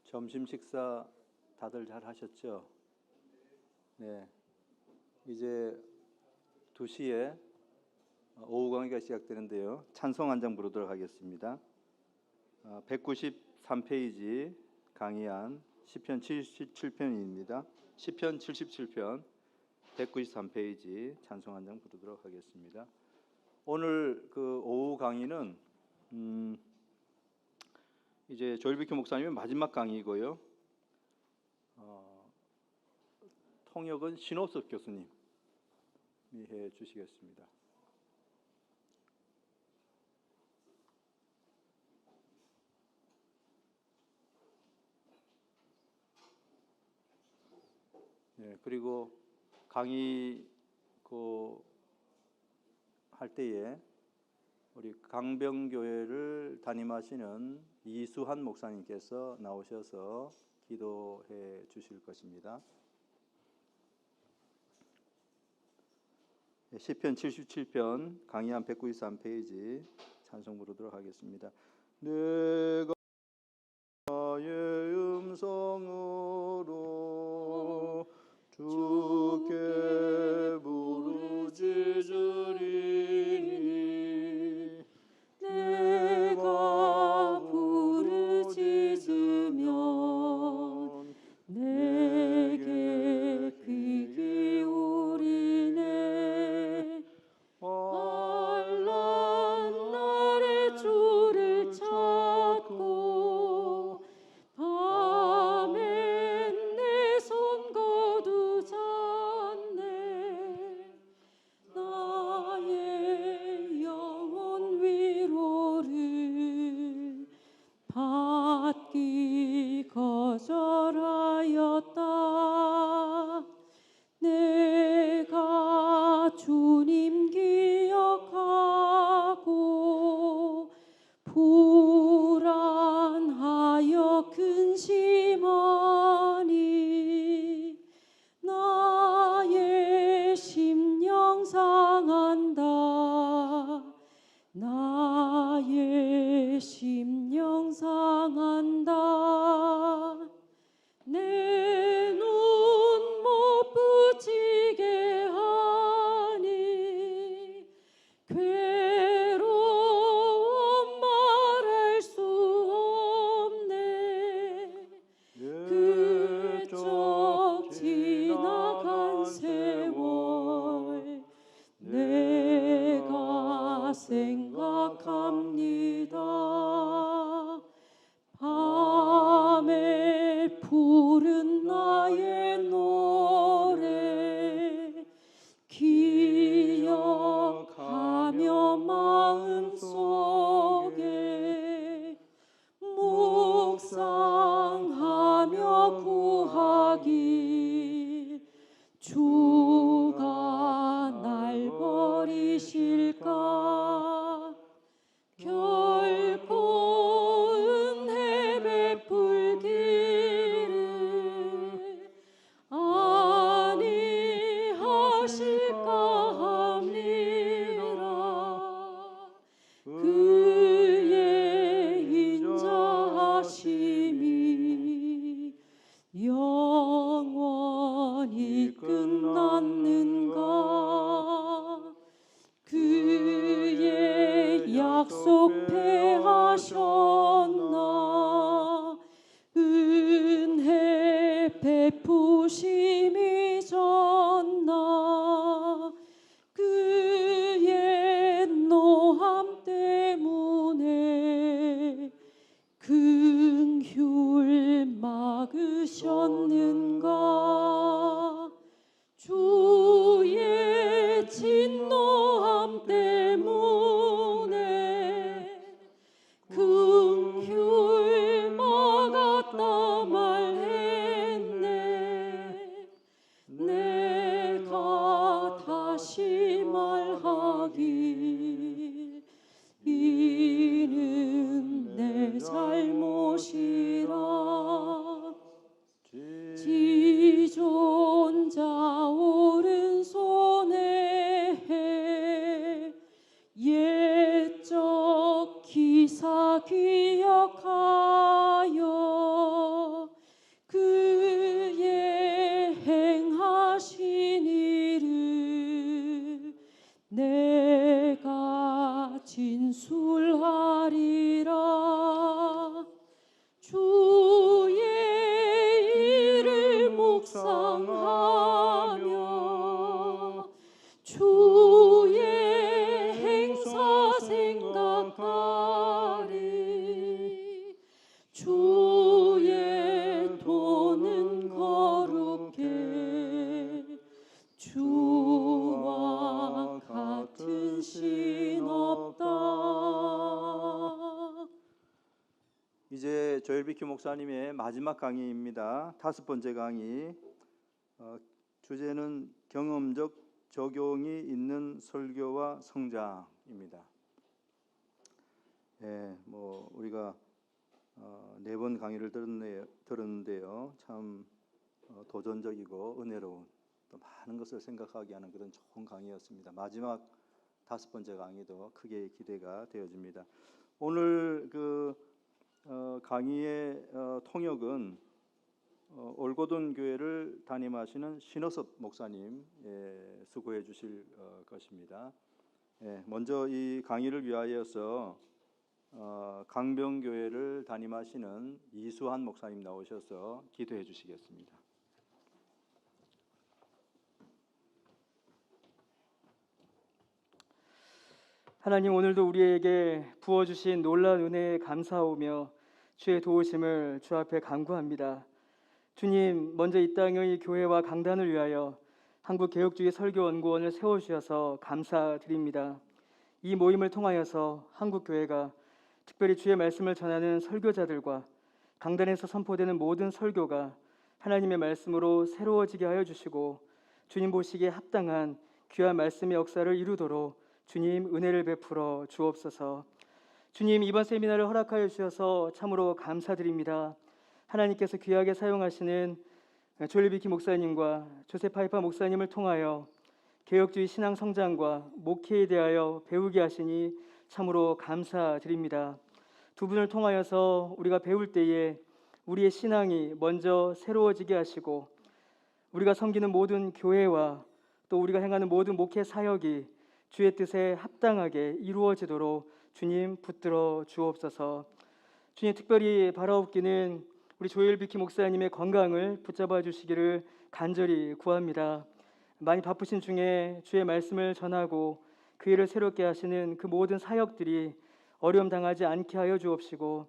점심 식사 다들 잘 하셨죠? 네. 이제 2시에 오후 강의가 시작되는데요. 찬송 한 장 부르도록 하겠습니다. 193페이지 강의한 시편 77편입니다. 시편 77편 193페이지 찬송 한 장 부르도록 하겠습니다. 오늘 그 오후 강의는 이제 조일비큐 목사님의 마지막 강의고요. 통역은 신호섭 교수님이 해 주시겠습니다. 네, 그리고 강의 할 때에 우리 강병교회를 담임하시는 이수한 목사님께서 나오셔서 기도해 주실 것입니다. 시편 77편 강의한 193페이지 찬송 부르도록 하겠습니다. 내가 나의 음성으로 주께 부르짖으리니 내가 부르짖으면 내게 귀 기울이네. 환난 날에 주를 찾고 밤엔 내 손 거두잖네. 나의 영혼 위로를 받기 거절하였다. 내가 주님 기억하고 불안하여 근심하니 나의 심령 상한다. 나의 심령 상한다. 내 눈 못 붙이게 하니 괴로움 말할 수 없네. 그의 적 지나간 세월 내가 생각합니다. 밤에 푸른 나의 노래 기억하며 마음속에 묵상하며 구하길 주가 날 버리실까. 결코 은혜 베풀기를 아니하실까 합니다. 그의 인자하심이 영원히 끝났는가. 그의 약속 패하셨나. 은혜 베푸심이 졌나. 그의 노함 때문에 긍휼 막으셨는가. 주의 진노함 때문에 긍휼 막았다 말했네. 내가 다시 말하길 이는 내 잘못이라. 지존자 오른손에 옛적 기사 기억하여 비큐 목사님의 마지막 강의입니다. 5번째 강의. 주제는 경험적 적용이 있는 설교와 성장입니다. 우리가 4번 강의를 들었는데요. 참 도전적이고 은혜로운, 또 많은 것을 생각하게 하는 그런 좋은 강의였습니다. 마지막 5번째 강의도 크게 기대가 되어집니다. 오늘 강의의 통역은 올고돈 교회를 담임하시는 신호섭 목사님 수고해 주실 것입니다. 먼저 이 강의를 위하여서 강병교회를 담임하시는 이수한 목사님 나오셔서 기도해 주시겠습니다. 하나님, 오늘도 우리에게 부어주신 놀라운 은혜에 감사하오며 주의 도우심을 주 앞에 간구합니다. 주님, 먼저 이 땅의 교회와 강단을 위하여 한국개혁주의 설교연구원을 세워주셔서 감사드립니다. 이 모임을 통하여서 한국교회가 특별히 주의 말씀을 전하는 설교자들과 강단에서 선포되는 모든 설교가 하나님의 말씀으로 새로워지게 하여 주시고 주님 보시기에 합당한 귀한 말씀의 역사를 이루도록 주님 은혜를 베풀어 주옵소서. 주님, 이번 세미나를 허락하여 주셔서 참으로 감사드립니다. 하나님께서 귀하게 사용하시는 조엘 비키 목사님과 조셉 파이퍼 목사님을 통하여 개혁주의 신앙 성장과 목회에 대하여 배우게 하시니 참으로 감사드립니다. 두 분을 통하여서 우리가 배울 때에 우리의 신앙이 먼저 새로워지게 하시고 우리가 섬기는 모든 교회와 또 우리가 행하는 모든 목회 사역이 주의 뜻에 합당하게 이루어지도록 주님 붙들어 주옵소서. 주님, 특별히 바라옵기는 우리 조엘 비키 목사님의 건강을 붙잡아 주시기를 간절히 구합니다. 많이 바쁘신 중에 주의 말씀을 전하고 그 일을 새롭게 하시는 그 모든 사역들이 어려움 당하지 않게 하여 주옵시고,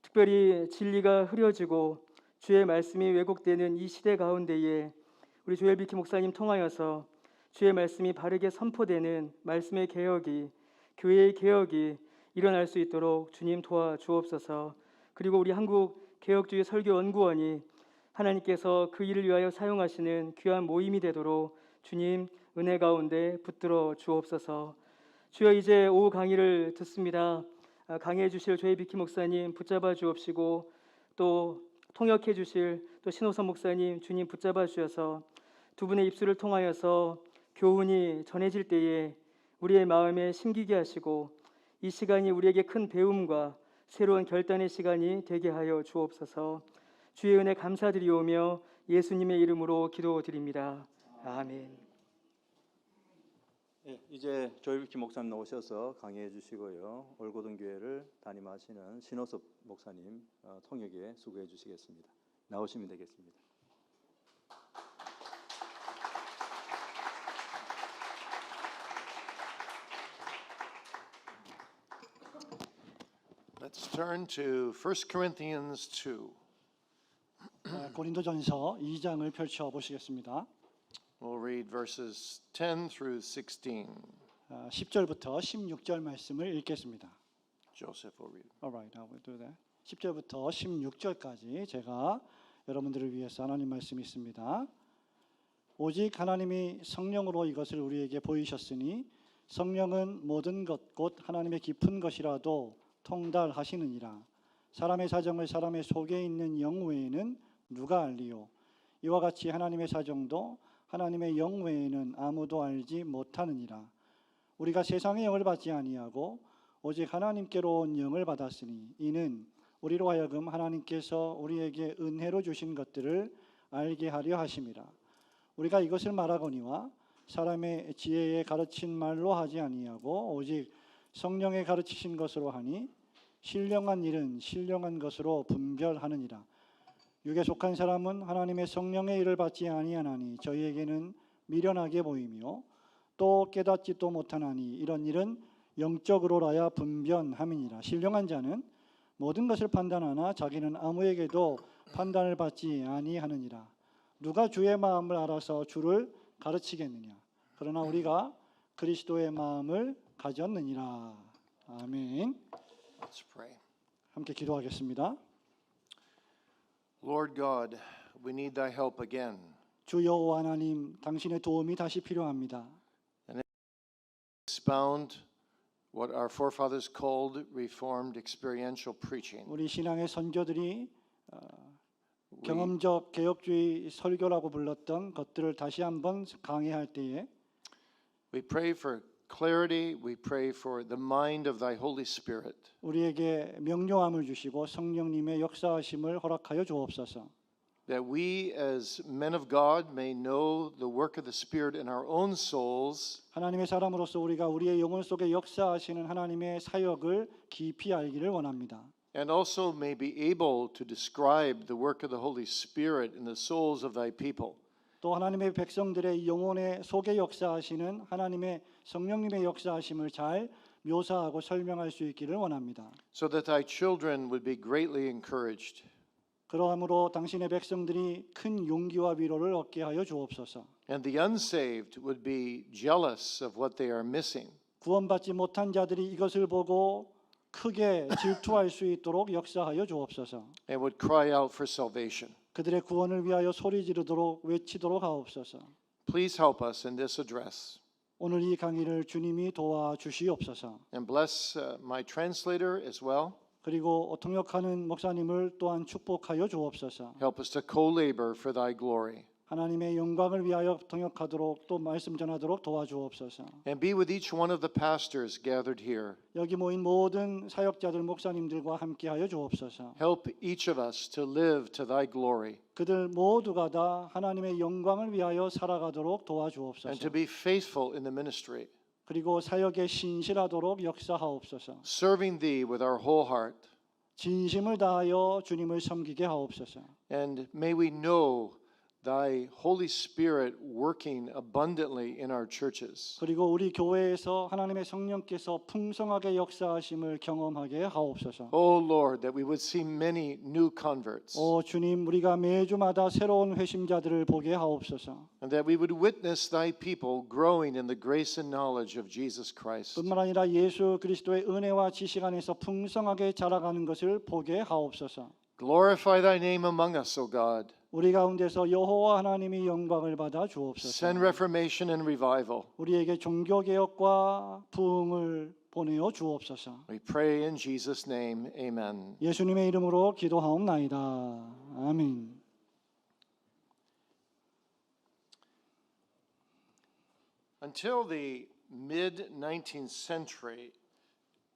특별히 진리가 흐려지고 주의 말씀이 왜곡되는 이 시대 가운데에 우리 조엘 비키 목사님 통하여서 주의 말씀이 바르게 선포되는 말씀의 개혁이, 교회의 개혁이 일어날 수 있도록 주님 도와주옵소서. 그리고 우리 한국개혁주의 설교연구원이 하나님께서 그 일을 위하여 사용하시는 귀한 모임이 되도록 주님 은혜 가운데 붙들어 주옵소서. 주여, 이제 오후 강의를 듣습니다. 강의해 주실 조엘 비키 목사님 붙잡아 주옵시고, 또 통역해 주실 또 신호선 목사님 주님 붙잡아 주셔서 두 분의 입술을 통하여서 교훈이 전해질 때에 우리의 마음에 심기게 하시고 이 시간이 우리에게 큰 배움과 새로운 결단의 시간이 되게 하여 주옵소서. 주의 은혜 감사드리오며 예수님의 이름으로 기도드립니다. 아멘. 이제 조엘 비키 목사님 나오셔서 강의해 주시고요. 올고돈 교회를 담임하시는 신호섭 목사님 통역에 수고해 주시겠습니다. 나오시면 되겠습니다. Let's turn to 1 Corinthians 2. 고린도전서 2장을 펼쳐 보시겠습니다. We'll read verses 10 through 16. 10절부터 16절 말씀을 읽겠습니다. Joseph will read. Alright, I will do that. 10절부터 16절까지 제가 여러분들을 위해서 하나님 말씀이 있습니다. 오직 하나님이 성령으로 이것을 우리에게 보이셨으니 성령은 모든 것 곧 하나님의 깊은 것이라도 통달하시느니라. 사람의 사정을 사람의 속에 있는 영 외에는 누가 알리요? 이와 같이 하나님의 사정도 하나님의 영 외에는 아무도 알지 못하느니라. 우리가 세상의 영을 받지 아니하고 오직 하나님께로 온 영을 받았으니 이는 우리로 하여금 하나님께서 우리에게 은혜로 주신 것들을 알게 하려 하심이라. 우리가 이것을 말하거니와 사람의 지혜에 가르친 말로 하지 아니하고 오직 성령의 가르치신 것으로 하니 신령한 일은 신령한 것으로 분별하느니라. 육에 속한 사람은 하나님의 성령의 일을 받지 아니하나니 저희에게는 미련하게 보이며 또 깨닫지도 못하나니 이런 일은 영적으로라야 분변함이니라. 신령한 자는 모든 것을 판단하나 자기는 아무에게도 판단을 받지 아니하느니라. 누가 주의 마음을 알아서 주를 가르치겠느냐? 그러나 우리가 그리스도의 마음을 가졌느니라. 아멘. Let's pray. 함께 기도하겠습니다. Lord God, we need thy help again. 주 여호와 하나님, 당신의 도움이 다시 필요합니다. Expound what our forefathers called Reformed experiential preaching. 우리 신앙의 선조들이 We, 경험적 개혁주의 설교라고 불렀던 것들을 다시 한번 강의할 때에 we pray for clarity. We pray for the mind of thy Holy Spirit. 우리에게 명료함을 주시고 성령님의 역사하심을 허락하여 주옵소서. That we as men of God may know the work of the Spirit in our own souls 하나님의 사람으로서 우리가 우리의 영혼 속에 역사하시는 하나님의 사역을 깊이 알기를 원합니다. and also may be able to describe the work of the Holy Spirit in the souls of thy people. 또 하나님의 백성들의 영혼의 속에 역사하시는 하나님의 성령님의 역사하심을 잘 묘사하고 설명할 수 있기를 원합니다. So that thy children would be greatly encouraged. 그러함으로 당신의 백성들이 큰 용기와 위로를 얻게 하여 주옵소서. And the unsaved would be jealous of what they are missing. 구원받지 못한 자들이 이것을 보고 크게 질투할 수 있도록 역사하여 주옵소서. And would cry out for salvation. 그들의 구원을 위하여 소리 지르도록 외치도록 하옵소서. Please help us in this address. 오늘 이 강의를 주님이 도와주시옵소서. And bless my translator as well. 그리고 통역하는 목사님을 또한 축복하여 주옵소서. Help us to co-labor for thy glory. 하나님의 영광을 위하여 통역하도록 또 말씀 전하도록 도와주옵소서. And be with each one of the pastors gathered here. 여기 모인 모든 사역자들 목사님들과 함께하여 주옵소서. Help each of us to live to thy glory 그들 모두가 다 하나님의 영광을 위하여 살아가도록 and 도와주옵소서. to be faithful in the ministry, 그리고 사역에 신실하도록 역사하옵소서. serving thee with our whole heart. 진심을 다하여 주님을 섬기게 하옵소서. And may we know thy Holy Spirit working abundantly in our churches. 그리고 우리 교회에서 하나님의 성령께서 풍성하게 역사하심을 경험하게 하옵소서. Oh Lord, that we would see many new converts 오 주님, 우리가 매주마다 새로운 회심자들을 보게 하옵소서. and that we would witness thy people growing in the grace and knowledge of Jesus Christ. 뿐만 아니라 예수 그리스도의 은혜와 지식 안에서 풍성하게 자라가는 것을 보게 하옵소서. Glorify thy name among us, O God. 우리 가운데서 여호와 하나님이 영광을 받아 주옵소서. Send reformation and revival. 우리에게 종교 개혁과 부흥을 보내어 주옵소서. We pray in Jesus' name. Amen. 예수님의 이름으로 기도하옵나이다. 아멘. Until the mid-19th century,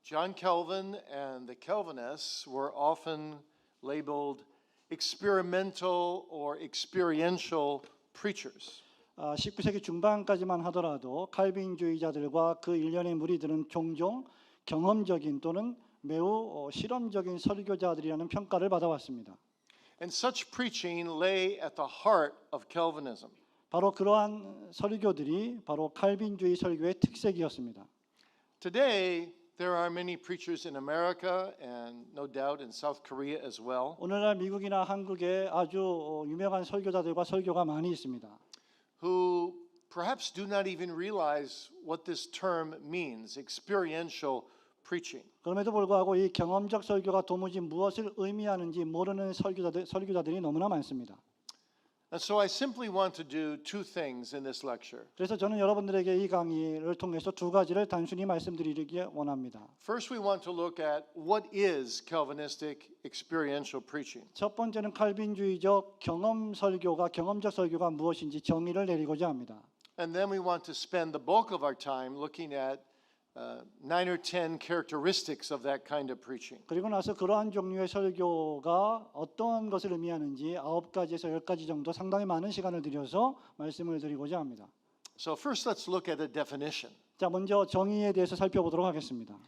John Calvin and the Calvinists were often labeled experimental or experiential preachers. 19세기 중반까지만 하더라도 칼빈주의자들과 그 일련의 무리들은 종종 경험적인 또는 매우 실험적인 설교자들이라는 평가를 받아왔습니다. And such preaching lay at the heart of Calvinism. 바로 그러한 설교들이 바로 칼빈주의 설교의 특색이었습니다. Today, there are many preachers in America and no doubt in South Korea as well 오늘날 미국이나 한국에 아주 유명한 설교자들과 설교가 많이 있습니다. who perhaps do not even realize what this term means, experiential preaching. 그럼에도 불구하고 이 경험적 설교가 도무지 무엇을 의미하는지 모르는 설교자들이 너무나 많습니다. And so I simply want to do two things in this lecture. 그래서 저는 여러분들에게 이 강의를 통해서 두 가지를 단순히 말씀드리기 원합니다. First, we want to look at what is Calvinistic experiential preaching. 첫 번째는 칼빈주의적 경험적 설교가 무엇인지 정의를 내리고자 합니다. And then we want to spend the bulk of our time looking at 9 or 10 characteristics of that kind of preaching. 그리고 나서 그러한 종류의 설교가 어떤 것을 의미하는지 9가지에서 10가지 정도 상당히 많은 시간을 들여서 말씀을 드리고자 합니다. So first, let's look at a definition. 자, 먼저 정의에 대해서 살펴보도록 하겠습니다.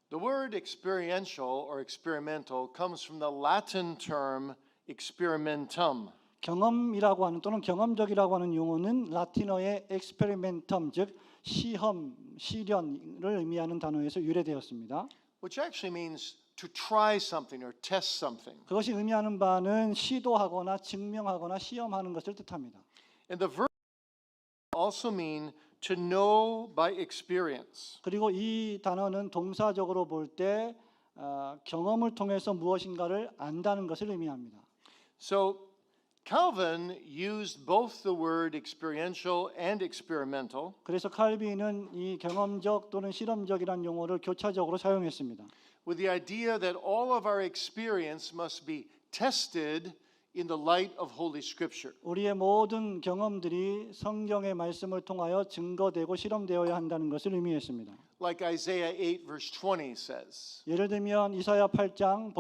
The word experiential or experimental comes from the Latin term experimentum. 경험이라고 하는 또는 경험적이라고 하는 용어는 라틴어의 experimentum, 즉 시험, 실현을 의미하는 단어에서 유래되었습니다. Which actually means to try something or test something. 그것이 의미하는 바는 시도하거나 증명하거나 시험하는 것을 뜻합니다. And the verb also mean to know by experience. 그리고 이 단어는 동사적으로 볼 때 경험을 통해서 무엇인가를 안다는 것을 의미합니다. So Calvin used both the word experiential and experimental 그래서 칼빈은 이 경험적 또는 실험적이라는 용어를 교차적으로 사용했습니다. with the idea that all of our experience must be tested in the light of Holy Scripture. 우리의 모든 경험들이 성경의 말씀을 통하여 증거되고 실험되어야 한다는 것을 의미했습니다. Like Isaiah 8 verse 20 says, 예를 들면 이사야 8장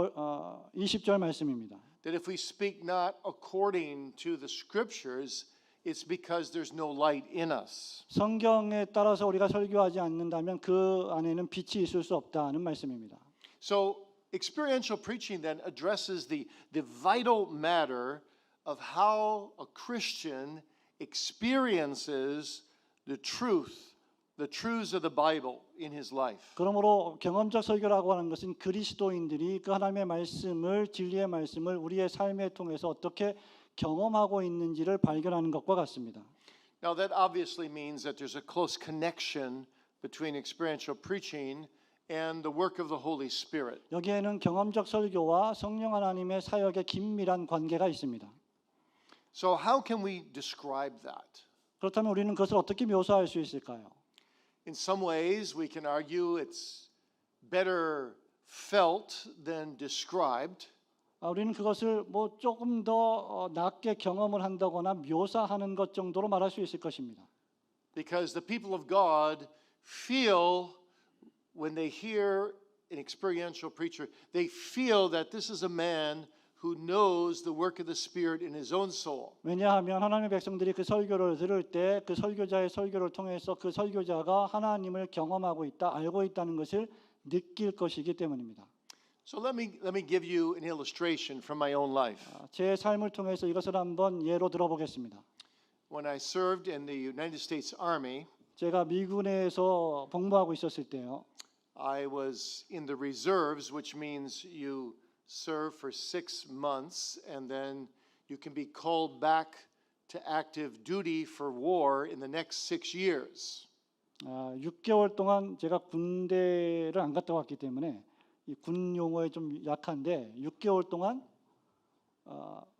20절 말씀입니다. that if we speak not according to the Scriptures, it's because there's no light in us. 성경에 따라서 우리가 설교하지 않는다면 그 안에는 빛이 있을 수 없다는 말씀입니다. So experiential preaching then addresses the vital matter of how a Christian experiences the truths of the Bible in his life. 그러므로 경험적 설교라고 하는 것은 그리스도인들이 그 하나님의 말씀을 진리의 말씀을 우리의 삶에 통해서 어떻게 경험하고 있는지를 발견하는 것과 같습니다. Now that obviously means that there's a close connection between experiential preaching and the work of the Holy Spirit. 여기에는 경험적 설교와 성령 하나님의 사역의 긴밀한 관계가 있습니다. So how can we describe that? 그렇다면 우리는 그것을 어떻게 묘사할 수 있을까요? In some ways we can argue it's better felt than described. 우리는 그것을 뭐 조금 더 낮게 경험을 한다거나 묘사하는 것 정도로 말할 수 있을 것입니다. Because the people of God feel when they hear an experiential preacher, they feel that this is a man who knows the work of the Spirit in his own soul. 왜냐하면 하나님의 백성들이 그 설교를 들을 때 그 설교자의 설교를 통해서 그 설교자가 하나님을 경험하고 있다, 알고 있다는 것을 느낄 것이기 때문입니다. So let me give you an illustration from my own life. 제 삶을 통해서 이것을 한번 예로 들어보겠습니다. When I served in the United States Army, 제가 미군에서 복무하고 있었을 때요. I was in the reserves, which means you serve for 6 months and then you can be called back to active duty for war in the next 6 years. 6개월 동안 제가 군대를 안 갔다 왔기 때문에 이 군 용어에 좀 약한데 6개월 동안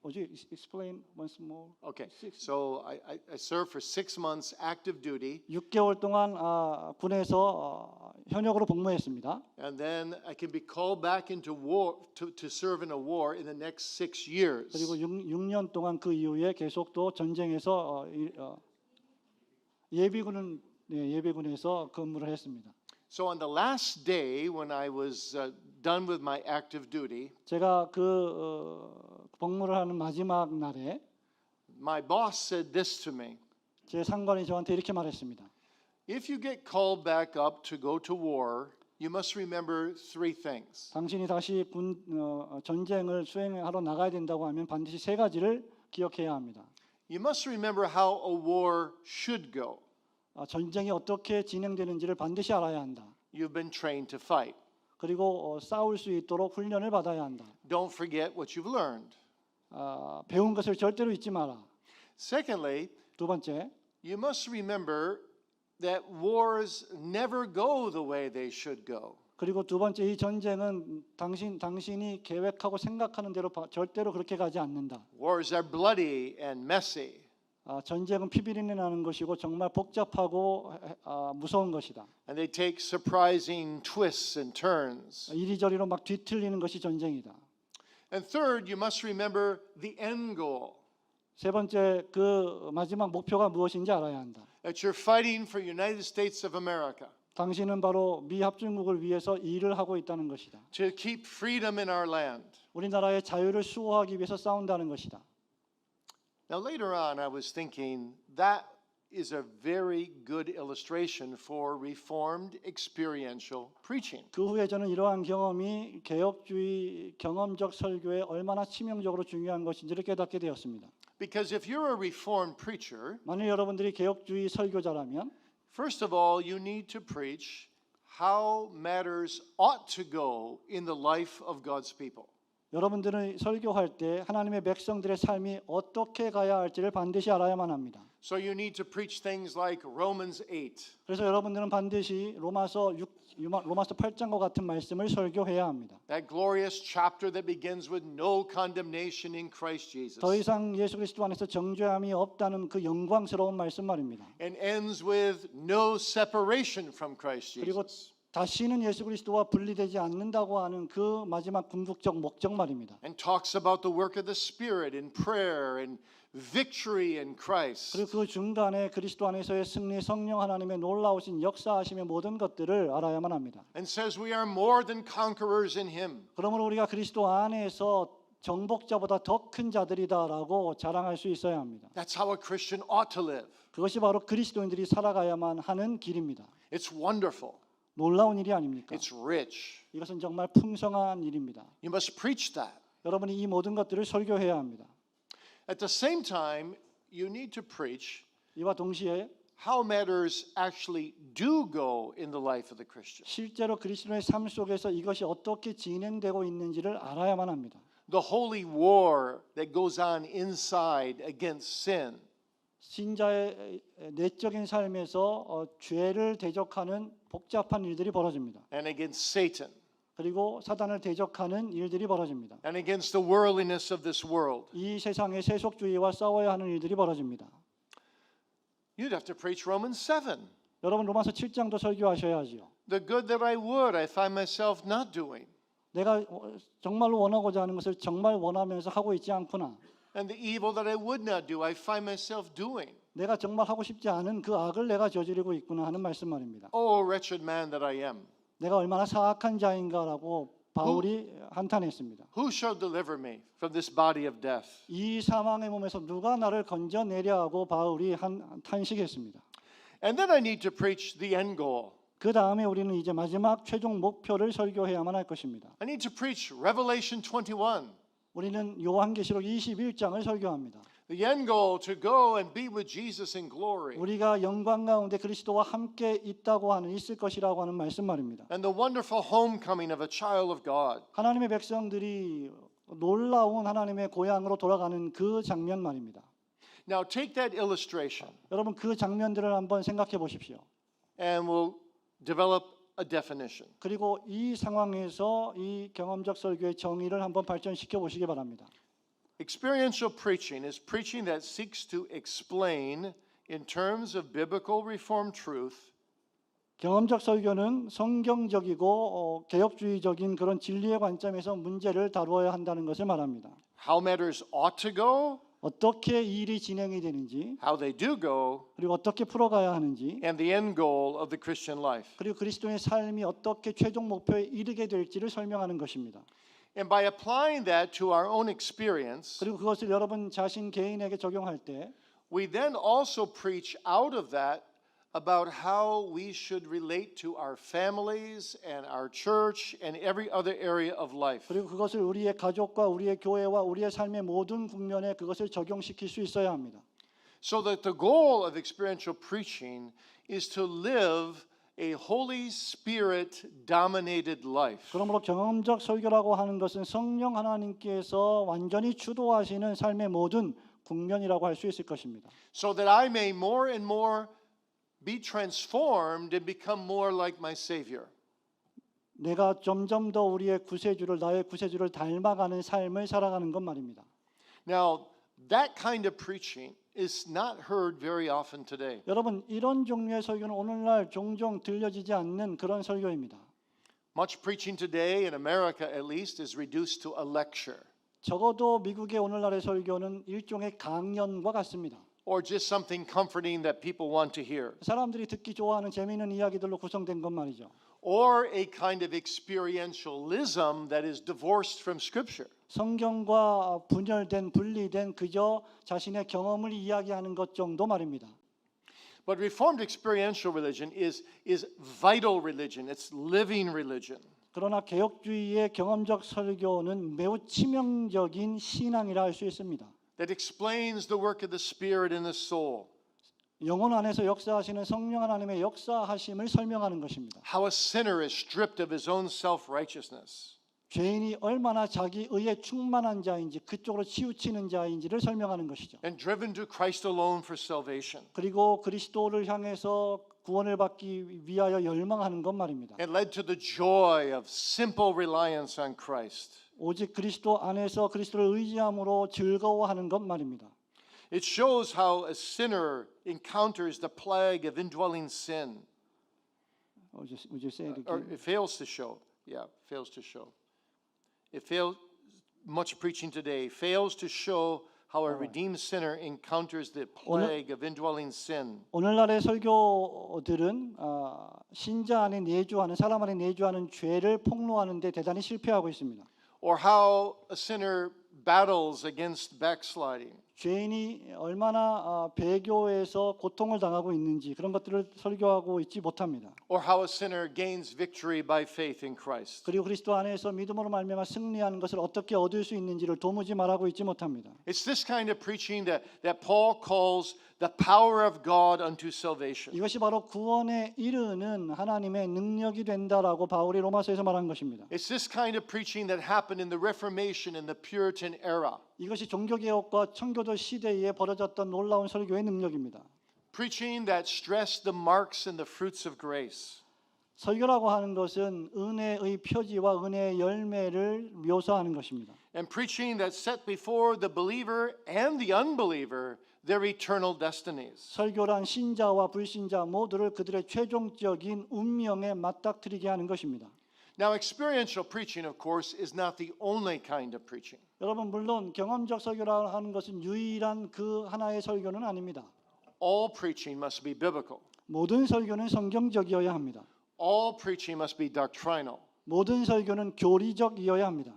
would you explain once more? Okay, so I served for 6 months active duty, 6개월 동안 군에서 현역으로 복무했습니다. and then I can be called back into war to serve in a war in the next 6 years. 그리고 6년 동안 그 이후에 계속 또 전쟁에서 예비군에서 근무를 했습니다. So on the last day when I was done with my active duty, 제가 그 복무를 하는 마지막 날에 my boss said this to me. 제 상관이 저한테 이렇게 말했습니다. If you get called back up to go to war, you must remember 3 things. 당신이 다시 전쟁을 수행하러 나가야 된다고 하면 반드시 3가지를 기억해야 합니다. You must remember how a war should go. 전쟁이 어떻게 진행되는지를 반드시 알아야 한다. You've been trained to fight. 그리고 싸울 수 있도록 훈련을 받아야 한다. Don't forget what you've learned. 배운 것을 절대로 잊지 마라. Secondly, 두 번째, you must remember that wars never go the way they should go. 그리고 두 번째, 이 전쟁은 당신이 계획하고 생각하는 대로 절대로 그렇게 가지 않는다. Wars are bloody and messy. 전쟁은 피비린내 나는 것이고 정말 복잡하고 무서운 것이다. And they take surprising twists and turns. 이리저리로 막 뒤틀리는 것이 전쟁이다. And third, you must remember the end goal. 세 번째, 그 마지막 목표가 무엇인지 알아야 한다. That you're fighting for United States of America. 당신은 바로 미 합중국을 위해서 일을 하고 있다는 것이다. To keep freedom in our land. 우리나라의 자유를 수호하기 위해서 싸운다는 것이다. Now later on I was thinking that is a very good illustration for Reformed experiential preaching. 그 후에 저는 이러한 경험이 개혁주의 경험적 설교에 얼마나 치명적으로 중요한 것인지를 깨닫게 되었습니다. Because if you're a Reformed preacher, 만일 여러분들이 개혁주의 설교자라면 first of all you need to preach how matters ought to go in the life of God's people. 여러분들은 설교할 때 하나님의 백성들의 삶이 어떻게 가야 할지를 반드시 알아야만 합니다. So you need to preach things like Romans 8. 그래서 여러분들은 반드시 로마서 8장과 같은 말씀을 설교해야 합니다. That glorious chapter that begins with no condemnation in Christ Jesus. 더 이상 예수 그리스도 안에서 정죄함이 없다는 그 영광스러운 말씀 말입니다. And ends with no separation from Christ 그리고 Jesus. 다시는 예수 그리스도와 분리되지 않는다고 하는 그 마지막 궁극적 목적 말입니다. And talks about the work of the Spirit in prayer and victory in Christ. 그리고 그 중간에 그리스도 안에서의 승리, 성령 하나님의 놀라우신 역사하심의 모든 것들을 알아야만 합니다. And says we are more than conquerors in Him. 그러므로 우리가 그리스도 안에서 정복자보다 더 큰 자들이다라고 자랑할 수 있어야 합니다. That's how a Christian ought to live. 그것이 바로 그리스도인들이 살아가야만 하는 길입니다. It's wonderful. 놀라운 일이 아닙니까? It's rich. 이것은 정말 풍성한 일입니다. You must preach that. 여러분이 이 모든 것들을 설교해야 합니다. At the same time, you need to preach 이와 동시에 how matters actually do go in the life of the Christian. 실제로 그리스도의 삶 속에서 이것이 어떻게 진행되고 있는지를 알아야만 합니다. The holy war that goes on inside against sin. 신자의 내적인 삶에서 죄를 대적하는 복잡한 일들이 벌어집니다. And against Satan. 그리고 사단을 대적하는 일들이 벌어집니다. And against the worldliness of this world. 이 세상의 세속주의와 싸워야 하는 일들이 벌어집니다. You'd have to preach Romans 7. 여러분 로마서 7장도 설교하셔야지요. The good that I would, I find myself not doing. 내가 정말로 원하고자 하는 것을 정말 원하면서 하고 있지 않구나. And the evil that I would not do, I find myself doing. 내가 정말 하고 싶지 않은 그 악을 내가 저지르고 있구나 하는 말씀 말입니다. Oh, wretched man that I am. 내가 얼마나 사악한 자인가라고 바울이 한탄했습니다. Who shall deliver me from this body of death? 이 사망의 몸에서 누가 나를 건져내려 하고 바울이 탄식했습니다. And then I need to preach the end goal. 그 다음에 우리는 이제 마지막 최종 목표를 설교해야만 할 것입니다. I need to preach Revelation 21. 우리는 요한계시록 21장을 설교합니다. The end goal to go and be with Jesus in glory. 우리가 영광 가운데 그리스도와 함께 있다고 하는 있을 것이라고 하는 말씀 말입니다. And the wonderful homecoming of a child of God. 하나님의 백성들이 놀라운 하나님의 고향으로 돌아가는 그 장면 말입니다. Now take that illustration 여러분 그 장면들을 한번 생각해 보십시오. and we'll develop a definition. 그리고 이 상황에서 이 경험적 설교의 정의를 한번 발전시켜 보시기 바랍니다. Experiential preaching is preaching that seeks to explain in terms of biblical reformed truth 경험적 설교는 성경적이고 개혁주의적인 그런 진리의 관점에서 문제를 다루어야 한다는 것을 말합니다. how matters ought to go, 어떻게 일이 진행이 되는지, how they do go, 그리고 어떻게 풀어가야 하는지, and the end goal of the Christian life. 그리고 그리스도의 삶이 어떻게 최종 목표에 이르게 될지를 설명하는 것입니다. And by applying that to our own experience, 그리고 그것을 여러분 자신 개인에게 적용할 때 we then also preach out of that about how we should relate to our families and our church and every other area of life. 그리고 그것을 우리의 가족과 우리의 교회와 우리의 삶의 모든 국면에 그것을 적용시킬 수 있어야 합니다. So that the goal of experiential preaching is to live a Holy Spirit dominated life. 그러므로 경험적 설교라고 하는 것은 성령 하나님께서 완전히 주도하시는 삶의 모든 국면이라고 할 수 있을 것입니다. So that I may more and more be transformed and become more like my Savior. 내가 점점 더 우리의 구세주를 나의 구세주를 닮아가는 삶을 살아가는 것 말입니다. Now, that kind of preaching is not heard very often today. 여러분 이런 종류의 설교는 오늘날 종종 들려지지 않는 그런 설교입니다. Much preaching today in America at least is reduced to a lecture 적어도 미국의 오늘날의 설교는 일종의 강연과 같습니다. or just something comforting that people want to hear 사람들이 듣기 좋아하는 재미있는 이야기들로 구성된 것 말이죠. or a kind of experientialism that is divorced from Scripture. 성경과 분리된 그저 자신의 경험을 이야기하는 것 정도 말입니다. But Reformed experiential religion is vital religion. It's living religion. 그러나 개혁주의의 경험적 설교는 매우 치명적인 신앙이라 할 수 있습니다. That explains the work of the Spirit in the soul. 영혼 안에서 역사하시는 성령 하나님의 역사하심을 설명하는 것입니다. How a sinner is stripped of his own self-righteousness. 죄인이 얼마나 자기 의에 충만한 자인지 그쪽으로 치우치는 자인지를 설명하는 것이죠. and driven to Christ alone for salvation, 그리고 그리스도를 향해서 구원을 받기 위하여 열망하는 것 말입니다. and led to the joy of simple reliance on Christ. 오직 그리스도 안에서 그리스도를 의지함으로 즐거워하는 것 말입니다. It shows how a sinner encounters the plague of indwelling sin, Would you say it or again? it fails to show. Yeah, fails to show. It fails. Much preaching today fails to show how a redeemed sinner encounters the plague of indwelling sin. 오늘날의 설교들은 신자 안에 내주하는 사람 안에 내주하는 죄를 폭로하는 데 대단히 실패하고 있습니다. Or how a sinner battles against backsliding. 죄인이 얼마나 배교에서 고통을 당하고 있는지 그런 것들을 설교하고 있지 못합니다. Or how a sinner gains victory by faith in Christ. 그리고 그리스도 안에서 믿음으로 말미암아 승리하는 것을 어떻게 얻을 수 있는지를 도무지 말하고 있지 못합니다. It's this kind of preaching that Paul calls the power of God unto salvation. 이것이 바로 구원에 이르는 하나님의 능력이 된다라고 바울이 로마서에서 말한 것입니다. It's this kind of preaching that happened in the Reformation and the Puritan era. 이것이 종교개혁과 청교도 시대에 벌어졌던 놀라운 설교의 능력입니다. Preaching that stressed the marks and the fruits of grace. 설교라고 하는 것은 은혜의 표지와 은혜의 열매를 묘사하는 것입니다. And preaching that set before the believer and the unbeliever their eternal destinies. 설교란 신자와 불신자 모두를 그들의 최종적인 운명에 맞닥뜨리게 하는 것입니다. Now, experiential preaching, of course, is not the only kind of preaching. 여러분 물론 경험적 설교라 하는 것은 유일한 그 하나의 설교는 아닙니다. All preaching must be biblical. 모든 설교는 성경적이어야 합니다. All preaching must be doctrinal. 모든 설교는 교리적이어야 합니다.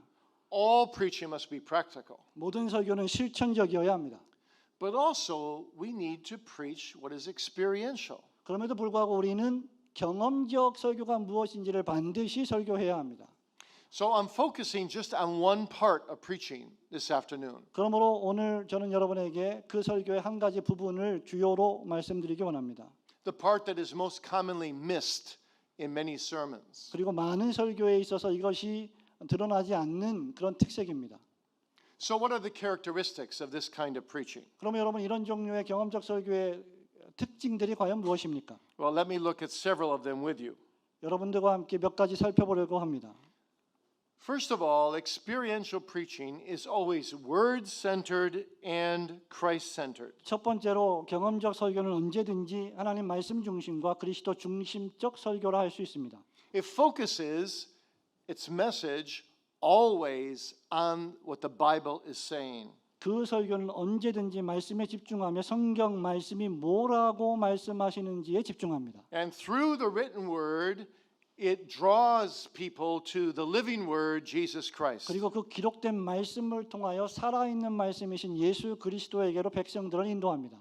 All preaching must be practical. 모든 설교는 실천적이어야 합니다. But also, we need to preach what is experiential. 그럼에도 불구하고 우리는 경험적 설교가 무엇인지를 반드시 설교해야 합니다. So I'm focusing just on one part of preaching this afternoon. 그러므로 오늘 저는 여러분에게 그 설교의 한 가지 부분을 주요로 말씀드리기 원합니다. The part that is most commonly missed in many sermons. 그리고 많은 설교에 있어서 이것이 드러나지 않는 그런 특색입니다. So what are the characteristics of this kind of preaching? 그러면 여러분 이런 종류의 경험적 설교의 특징들이 과연 무엇입니까? Well, let me look at several of them with you. 여러분들과 함께 몇 가지 살펴보려고 합니다. First of all, experiential preaching is always word-centered and Christ-centered. 첫 번째로 경험적 설교는 언제든지 하나님 말씀 중심과 그리스도 중심적 설교라 할 수 있습니다. It focuses its message always on what the Bible is saying. 그 설교는 언제든지 말씀에 집중하며 성경 말씀이 뭐라고 말씀하시는지에 집중합니다. And through the written word, it draws people to the living word, Jesus Christ. 그리고 그 기록된 말씀을 통하여 살아있는 말씀이신 예수 그리스도에게로 백성들을 인도합니다.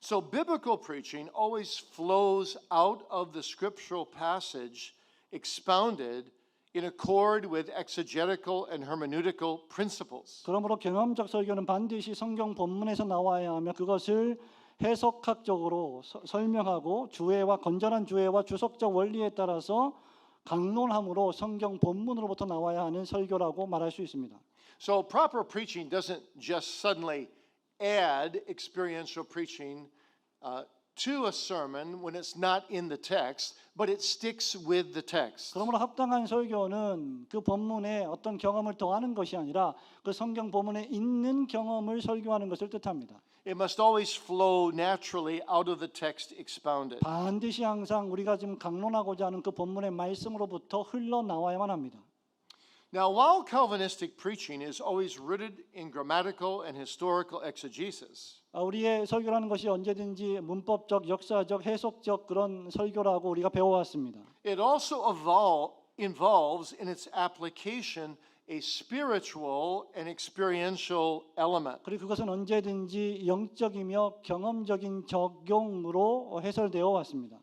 So biblical preaching always flows out of the scriptural passage expounded in accord with exegetical and hermeneutical principles. 그러므로 경험적 설교는 반드시 성경 본문에서 나와야 하며 그것을 해석학적으로 설명하고 주해와 건전한 주해와 주석적 원리에 따라서 강론함으로 성경 본문으로부터 나와야 하는 설교라고 말할 수 있습니다. So proper preaching doesn't just suddenly add experiential preaching to a sermon when it's not in the text, but it sticks with the text. 그러므로 합당한 설교는 그 본문에 어떤 경험을 더하는 것이 아니라 그 성경 본문에 있는 경험을 설교하는 것을 뜻합니다. It must always flow naturally out of the text expounded. 반드시 항상 우리가 지금 강론하고자 하는 그 본문의 말씀으로부터 흘러나와야만 합니다. Now, while Calvinistic preaching is always rooted in grammatical and historical exegesis, 우리의 설교라는 것이 언제든지 문법적, 역사적, 해석적 그런 설교라고 우리가 배워왔습니다. it also involves in its application a spiritual and experiential element. 그리고 그것은 언제든지 영적이며 경험적인 적용으로 해설되어 왔습니다.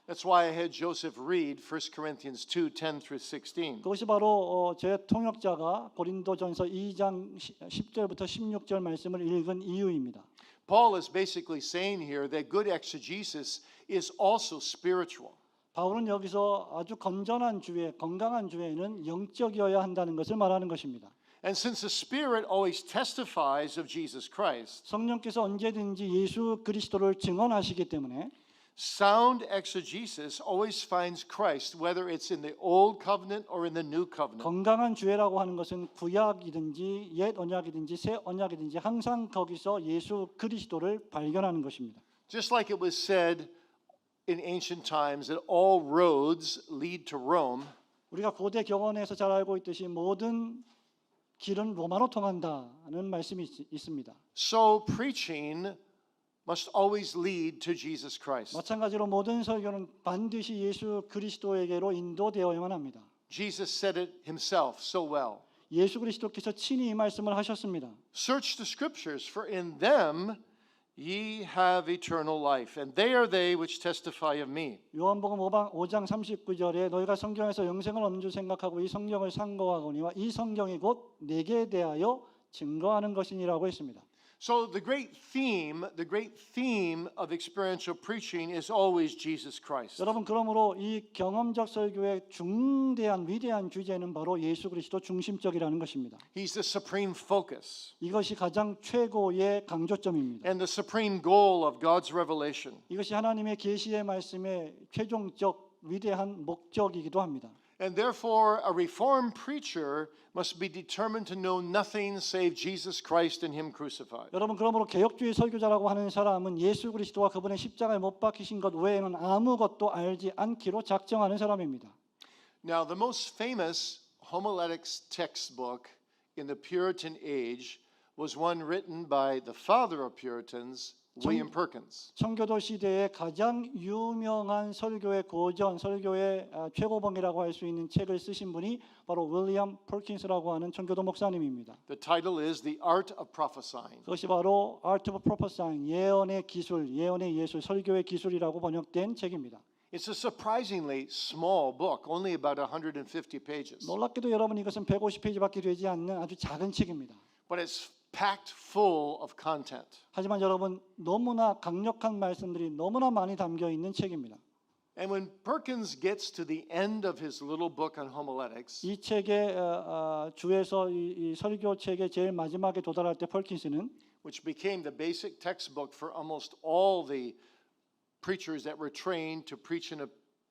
That's why I had Joseph read 1 Corinthians 2:10 through 16. 그것이 바로 제 통역자가 고린도전서 2장 10절부터 16절 말씀을 읽은 이유입니다. Paul is basically saying here that good exegesis is also spiritual. 바울은 여기서 아주 건전한 주의, 건강한 주의는 영적이어야 한다는 것을 말하는 것입니다. And since the Spirit always testifies of Jesus Christ, 성령께서 언제든지 예수 그리스도를 증언하시기 때문에 sound exegesis always finds Christ, whether it's in the Old Covenant or in the New Covenant. 건강한 주의라고 하는 것은 구약이든지 옛 언약이든지 새 언약이든지 항상 거기서 예수 그리스도를 발견하는 것입니다. Just like it was said in ancient times that all roads lead to Rome, 우리가 고대 경원에서 잘 알고 있듯이 모든 길은 로마로 통한다는 말씀이 있습니다. so preaching must always lead to Jesus Christ. 마찬가지로 모든 설교는 반드시 예수 그리스도에게로 인도되어야만 합니다. Jesus said it himself so well. 예수 그리스도께서 친히 이 말씀을 하셨습니다. Search the scriptures, for in them ye have eternal life, and they are they which testify of me. 요한복음 5장 39절에 너희가 성경에서 영생을 얻는 줄 생각하고 이 성경을 상고하거니와 이 성경이 곧 내게 대하여 증거하는 것이니라고 했습니다. So the great theme of experiential preaching is always Jesus Christ. 여러분 그러므로 이 경험적 설교의 중대한 위대한 주제는 바로 예수 그리스도 중심적이라는 것입니다. He's the supreme focus 이것이 가장 최고의 강조점입니다. and the supreme goal of God's revelation. 이것이 하나님의 계시의 말씀의 최종적 위대한 목적이기도 합니다. And therefore, a reformed preacher must be determined to know nothing save Jesus Christ and Him crucified. 여러분 그러므로 개혁주의 설교자라고 하는 사람은 예수 그리스도와 그분의 십자가에 못 박히신 것 외에는 아무것도 알지 않기로 작정하는 사람입니다. Now, the most famous homiletics textbook in the Puritan age was one written by the father of Puritans, William Perkins. 청교도 시대의 가장 유명한 설교의 고전, 설교의 최고봉이라고 할 수 있는 책을 쓰신 분이 바로 윌리엄 퍼킨스라고 하는 청교도 목사님입니다. The title is The Art of Prophesying. 그것이 바로 Art of Prophesying, 예언의 기술, 예언의 예술, 설교의 기술이라고 번역된 책입니다. It's a surprisingly small book, only about 150 pages. 놀랍게도 여러분 이것은 150페이지밖에 되지 않는 아주 작은 책입니다. But it's packed full of content. 하지만 여러분 너무나 강력한 말씀들이 너무나 많이 담겨 있는 책입니다. And when Perkins gets to the end of his little book on homiletics, 이 책의 주에서 이 설교 책의 제일 마지막에 도달할 때 펄킨스는 which became the basic textbook for almost all the preachers that were trained to preach in a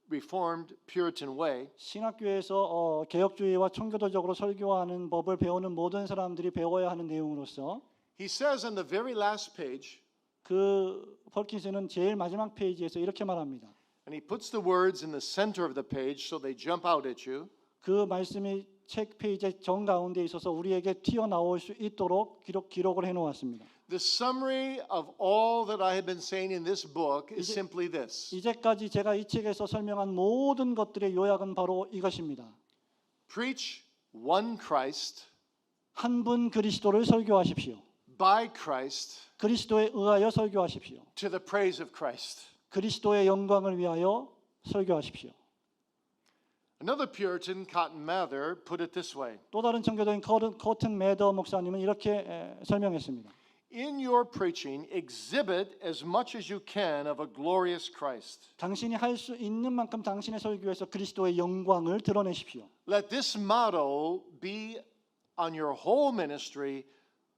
Reformed Puritan way, 신학교에서 개혁주의와 청교도적으로 설교하는 법을 배우는 모든 사람들이 배워야 하는 내용으로서 he says on the very last page, 그 펄킨스는 제일 마지막 페이지에서 이렇게 말합니다. and he puts the words in the center of the page so they jump out at you. 그 말씀이 책 페이지의 정가운데 있어서 우리에게 튀어나올 수 있도록 기록을 해놓았습니다. The summary of all that I have been saying in this book is simply this. 이제까지 제가 이 책에서 설명한 모든 것들의 요약은 바로 이것입니다. Preach one Christ, 한 분 그리스도를 설교하십시오. by Christ, 그리스도에 의하여 설교하십시오. to the praise of Christ. 그리스도의 영광을 위하여 설교하십시오. Another Puritan, Cotton Mather, put it this way. 또 다른 청교도인 커튼 매더 목사님은 이렇게 설명했습니다. In your preaching, exhibit as much as you can of a glorious Christ. 당신이 할 수 있는 만큼 당신의 설교에서 그리스도의 영광을 드러내십시오. Let this motto be on your whole ministry,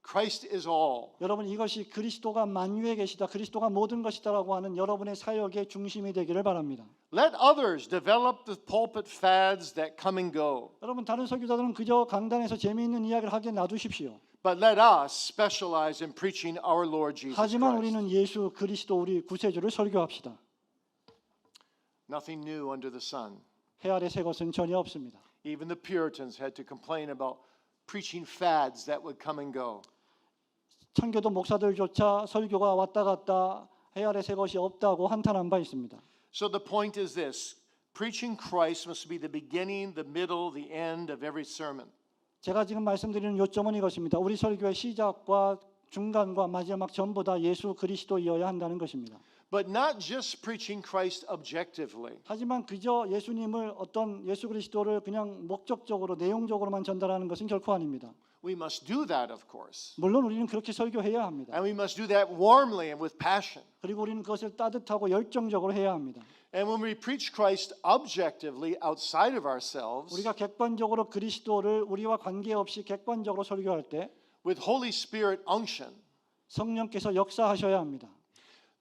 Christ is all. 여러분 이것이 그리스도가 만유에 계시다, 그리스도가 모든 것이다라고 하는 여러분의 사역의 중심이 되기를 바랍니다. Let others develop the pulpit fads that come and go. 여러분 다른 설교자들은 그저 강단에서 재미있는 이야기를 하게 놔두십시오. But let us specialize in preaching our Lord Jesus 하지만 Christ. 우리는 예수 그리스도 우리 구세주를 설교합시다. Nothing new under the sun. 해 아래 새 것은 전혀 없습니다. Even the Puritans had to complain about preaching fads that would come and go. 청교도 목사들조차 설교가 왔다 갔다 해 아래 새 것이 없다고 한탄한 바 있습니다. So the point is this. Preaching Christ must be the beginning, the middle, the end of every sermon. 제가 지금 말씀드리는 요점은 이것입니다. 우리 설교의 시작과 중간과 마지막 전부 다 예수 그리스도이어야 한다는 것입니다. But not just preaching Christ objectively. 하지만 그저 예수님을 어떤 예수 그리스도를 그냥 목적적으로 내용적으로만 전달하는 것은 결코 아닙니다. We must do that, of course. 물론 우리는 그렇게 설교해야 합니다. And we must do that warmly and with passion. 그리고 우리는 그것을 따뜻하고 열정적으로 해야 합니다. And when we preach Christ objectively outside of ourselves, 우리가 객관적으로 그리스도를 우리와 관계없이 객관적으로 설교할 때 with Holy Spirit unction, 성령께서 역사하셔야 합니다.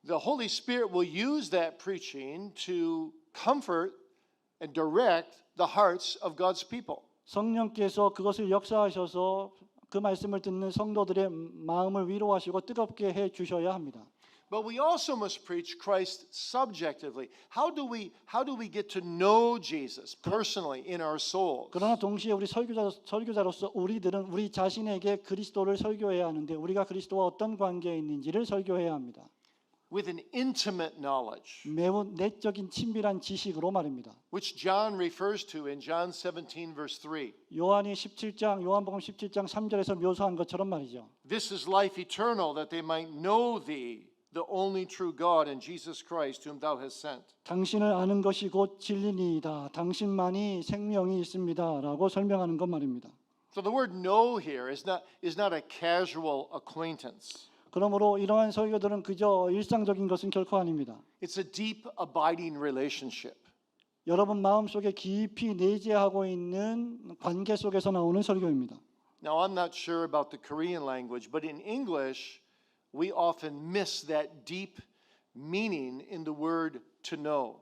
the Holy Spirit will use that preaching to comfort and direct the hearts of God's people. 성령께서 그것을 역사하셔서 그 말씀을 듣는 성도들의 마음을 위로하시고 뜨겁게 해 주셔야 합니다. But we also must preach Christ subjectively. How do we get to know Jesus personally in our souls? 그러나 동시에 우리 설교자로서 우리들은 우리 자신에게 그리스도를 설교해야 하는데 우리가 그리스도와 어떤 관계에 있는지를 설교해야 합니다. With an intimate knowledge, 매우 내적인 친밀한 지식으로 말입니다. which John refers to in John 17 verse 3. 요한복음 17장 3절에서 묘사한 것처럼 말이죠. This is life eternal, that they might know thee, the only true God, and Jesus Christ, whom thou hast sent. 당신을 아는 것이 곧 진리니이다. 당신만이 생명이 있습니다라고 설명하는 것 말입니다. So the word know here is not a casual acquaintance. 그러므로 이러한 설교들은 그저 일상적인 것은 결코 아닙니다. It's a deep, abiding relationship. 여러분 마음속에 깊이 내재하고 있는 관계 속에서 나오는 설교입니다. Now, I'm not sure about the Korean language, but in English, we often miss that deep meaning in the word to know.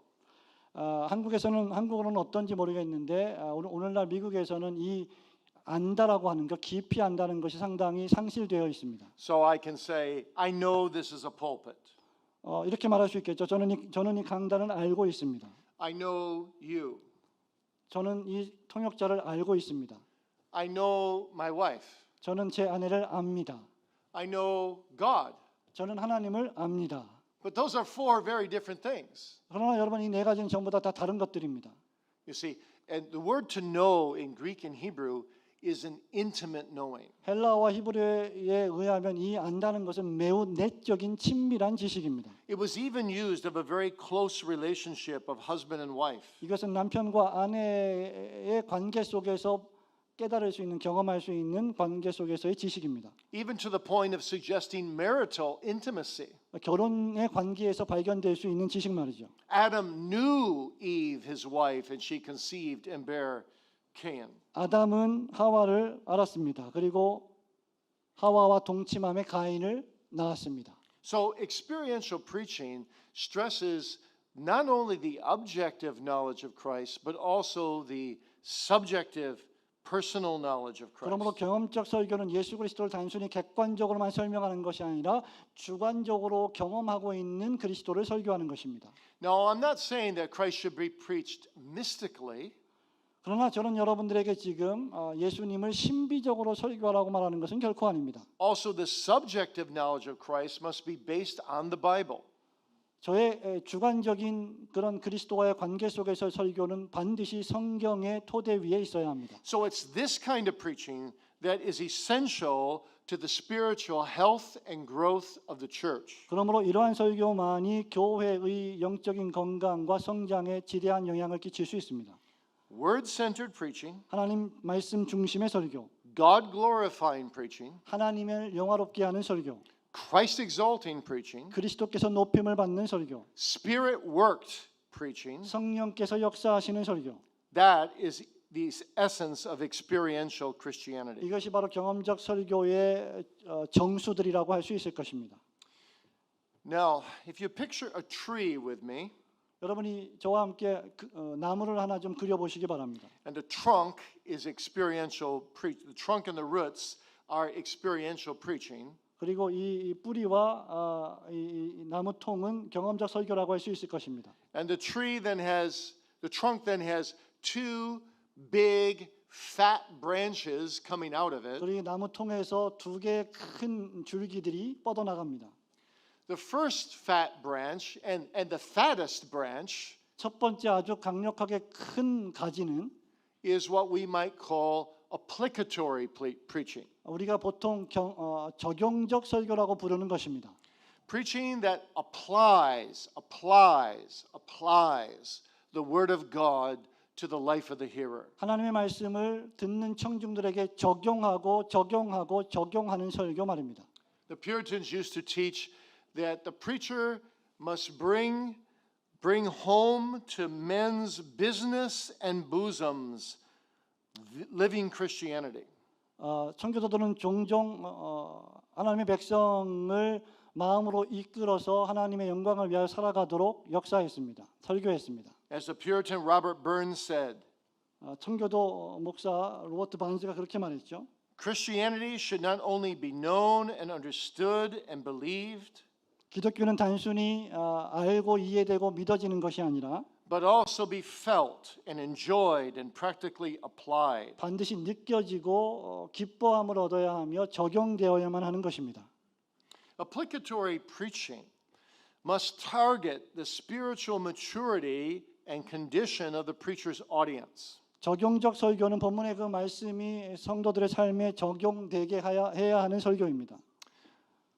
한국어로는 어떤지 모르겠는데 오늘날 미국에서는 이 안다라고 하는 것, 깊이 안다는 것이 상당히 상실되어 있습니다. So I can say, I know this is a pulpit. 이렇게 말할 수 있겠죠. 저는 이 강단을 알고 있습니다. I know you. 저는 이 통역자를 알고 있습니다. I know my wife. 저는 제 아내를 압니다. I know God. 저는 하나님을 압니다. But those are four very different things. 그러나 여러분 이 네 가지는 전부 다 다른 것들입니다. You see, and the word to know in Greek and Hebrew is an intimate knowing. 헬라어와 히브리어에 의하면 이 안다는 것은 매우 내적인 친밀한 지식입니다. It was even used of a very close relationship of husband and wife. 이것은 남편과 아내의 관계 속에서 깨달을 수 있는, 경험할 수 있는 관계 속에서의 지식입니다. Even to the point of suggesting marital intimacy. 결혼의 관계에서 발견될 수 있는 지식 말이죠. Adam knew Eve, his wife, and she conceived and bare Cain. 아담은 하와를 알았습니다. 그리고 하와와 동침함에 가인을 낳았습니다. So experiential preaching stresses not only the objective knowledge of Christ, but also the subjective personal knowledge of 그러므로 Christ. 경험적 설교는 예수 그리스도를 단순히 객관적으로만 설명하는 것이 아니라 주관적으로 경험하고 있는 그리스도를 설교하는 것입니다. Now, I'm not saying that Christ should be preached mystically. 그러나 저는 여러분들에게 지금 예수님을 신비적으로 설교하라고 말하는 것은 결코 아닙니다. Also, the subjective knowledge of Christ must be based on the Bible. 저의 주관적인 그런 그리스도와의 관계 속에서 설교는 반드시 성경의 토대 위에 있어야 합니다. So it's this kind of preaching that is essential to the spiritual health and growth of the church. 그러므로 이러한 설교만이 교회의 영적인 건강과 성장에 지대한 영향을 끼칠 수 있습니다. Word-centered preaching, 하나님 말씀 중심의 설교, God-glorifying preaching, 하나님을 영화롭게 하는 설교, Christ-exalting preaching, 그리스도께서 높임을 받는 설교, Spirit-worked preaching. 성령께서 역사하시는 설교. That is the essence of experiential Christianity. 이것이 바로 경험적 설교의 정수들이라고 할 수 있을 것입니다. Now, if you picture a tree with me, 여러분이 저와 함께 나무를 하나 좀 그려보시기 바랍니다. and the trunk is experiential the trunk and the roots are experiential preaching. 그리고 이 뿌리와 이 나무통은 경험적 설교라고 할 수 있을 것입니다. And the trunk then has two big fat branches coming out of it. 그리고 이 나무통에서 두 개의 큰 줄기들이 뻗어나갑니다. The first fat branch and the fattest branch 첫 번째 아주 강력하게 큰 가지는 is what we might call applicatory preaching. 우리가 보통 적용적 설교라고 부르는 것입니다. Preaching that applies the word of God to the life of the hearer. 하나님의 말씀을 듣는 청중들에게 적용하는 설교 말입니다. The Puritans used to teach that the preacher must bring bring home to men's business and bosoms living Christianity. 청교도들은 종종 하나님의 백성을 마음으로 이끌어서 하나님의 영광을 위하여 살아가도록 역사했습니다. 설교했습니다. As the Puritan Robert Burns said, 청교도 목사 로버트 바운스가 그렇게 말했죠. Christianity should not only be known and understood and believed, 기독교는 단순히 알고 이해되고 믿어지는 것이 아니라 but also be felt and enjoyed and practically applied. 반드시 느껴지고 기뻐함을 얻어야 하며 적용되어야만 하는 것입니다. Applicatory preaching must target the spiritual maturity and condition of the preacher's audience. 적용적 설교는 본문의 그 말씀이 성도들의 삶에 적용되게 해야 하는 설교입니다.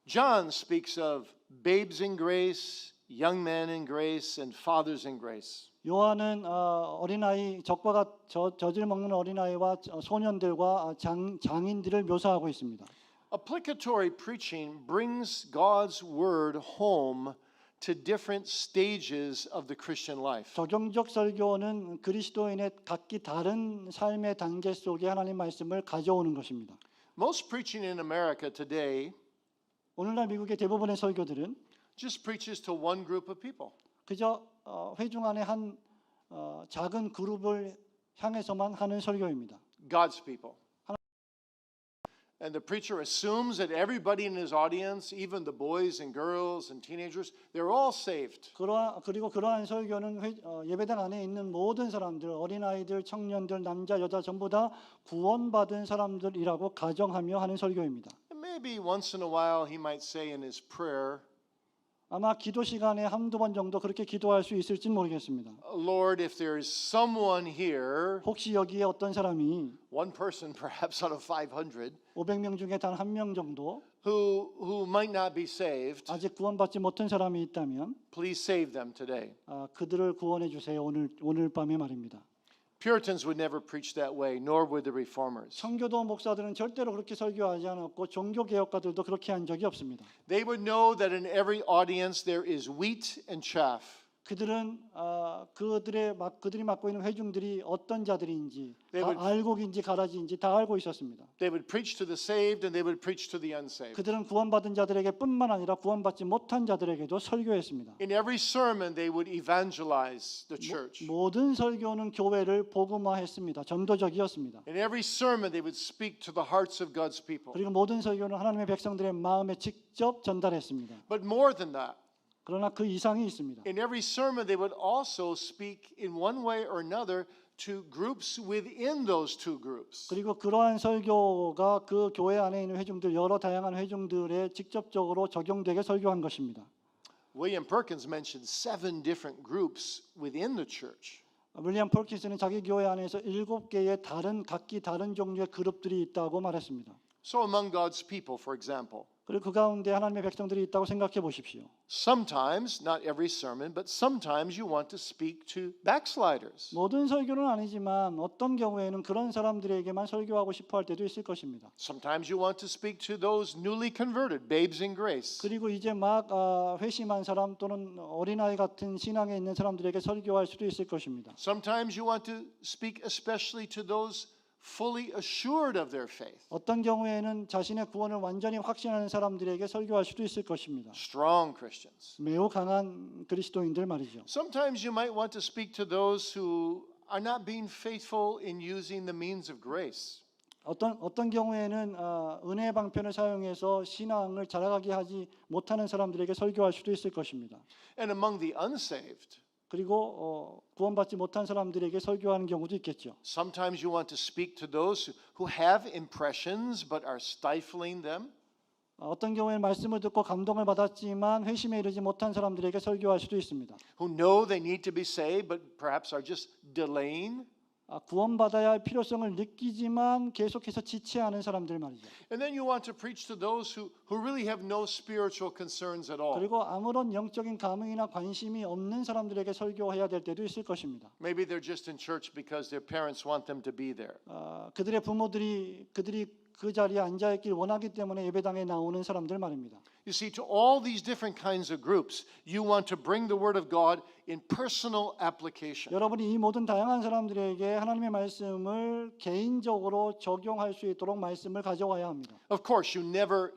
John speaks of babes in grace, young men in grace, and fathers in grace. 요한은 어린아이 젖을 먹는 어린아이와 소년들과 장인들을 묘사하고 있습니다. Applicatory preaching brings God's word home to different stages of the Christian life. 적용적 설교는 그리스도인의 각기 다른 삶의 단계 속에 하나님 말씀을 가져오는 것입니다. Most preaching in America today 오늘날 미국의 대부분의 설교들은 just preaches to one group of people. 그저 회중 안에 한 작은 그룹을 향해서만 하는 설교입니다. God's people. And the preacher assumes that everybody in his audience, even the boys and girls and teenagers, they're all saved. 그리고 그러한 설교는 예배당 안에 있는 모든 사람들, 어린아이들, 청년들, 남자, 여자 전부 다 구원받은 사람들이라고 가정하며 하는 설교입니다. And maybe once in a while he might say in his prayer, 아마 기도 시간에 한두 번 정도 그렇게 기도할 수 있을지 모르겠습니다. Lord, if there is someone here, 혹시 여기에 어떤 사람이 one person perhaps out of 500, 500명 중에 단 한 명 정도 who might not be saved, 아직 구원받지 못한 사람이 있다면 please save them today. 그들을 구원해 주세요. 오늘 밤에 말입니다. Puritans would never preach that way, nor would the reformers. 청교도 목사들은 절대로 그렇게 설교하지 않았고 종교 개혁가들도 그렇게 한 적이 없습니다. They would know that in every audience there is wheat and chaff. 그들은 그들이 맡고 있는 회중들이 어떤 자들인지 They 다 would- 알곡인지 가라지인지 다 알고 있었습니다. They would preach to the saved and they would preach to the unsaved. 그들은 구원받은 자들에게뿐만 아니라 구원받지 못한 자들에게도 설교했습니다. In every sermon they would evangelize the church. 모든 설교는 교회를 복음화했습니다. 전도적이었습니다. In every sermon they would speak to the hearts of God's people. 그리고 모든 설교는 하나님의 백성들의 마음에 직접 전달했습니다. But more than that, 그러나 그 이상이 있습니다. in every sermon they would also speak in one way or another to groups within those two groups. 그리고 그러한 설교가 그 교회 안에 있는 회중들 여러 다양한 회중들에 직접적으로 적용되게 설교한 것입니다. William Perkins mentioned 7 different groups within the church. 윌리엄 폴킨스는 자기 교회 안에서 7개의 각기 다른 종류의 그룹들이 있다고 말했습니다. So among God's people, for example, 그리고 그 가운데 하나님의 백성들이 있다고 생각해 보십시오. sometimes, not every sermon, but sometimes you want to speak to backsliders. 모든 설교는 아니지만 어떤 경우에는 그런 사람들에게만 설교하고 싶어 할 때도 있을 것입니다. Sometimes you want to speak to those newly converted, babes in grace. 그리고 이제 막 회심한 사람 또는 어린아이 같은 신앙에 있는 사람들에게 설교할 수도 있을 것입니다. Sometimes you want to speak especially to those fully assured of their faith. 어떤 경우에는 자신의 구원을 완전히 확신하는 사람들에게 설교할 수도 있을 것입니다. Strong Christians. 매우 강한 그리스도인들 말이죠. Sometimes you might want to speak to those who are not being faithful in using the means of grace. 어떤 경우에는 은혜 방편을 사용해서 신앙을 자라가게 하지 못하는 사람들에게 설교할 수도 있을 것입니다. And among the unsaved, 그리고 구원받지 못한 사람들에게 설교하는 경우도 있겠죠. sometimes you want to speak to those who have impressions but are stifling them. 어떤 경우에는 말씀을 듣고 감동을 받았지만 회심에 이르지 못한 사람들에게 설교할 수도 있습니다. Who know they need to be saved but perhaps are just delaying. 구원받아야 할 필요성을 느끼지만 계속해서 지체하는 사람들 말이죠. And then you want to preach to those who really have no spiritual concerns at all. 그리고 아무런 영적인 감흥이나 관심이 없는 사람들에게 설교해야 될 때도 있을 것입니다. Maybe they're just in church because their parents want them to be there. 그들의 부모들이 그들이 그 자리에 앉아 있길 원하기 때문에 예배당에 나오는 사람들 말입니다. You see, to all these different kinds of groups, you want to bring the Word of God in personal application. 여러분이 이 모든 다양한 사람들에게 하나님의 말씀을 개인적으로 적용할 수 있도록 말씀을 가져와야 합니다. Of course, you never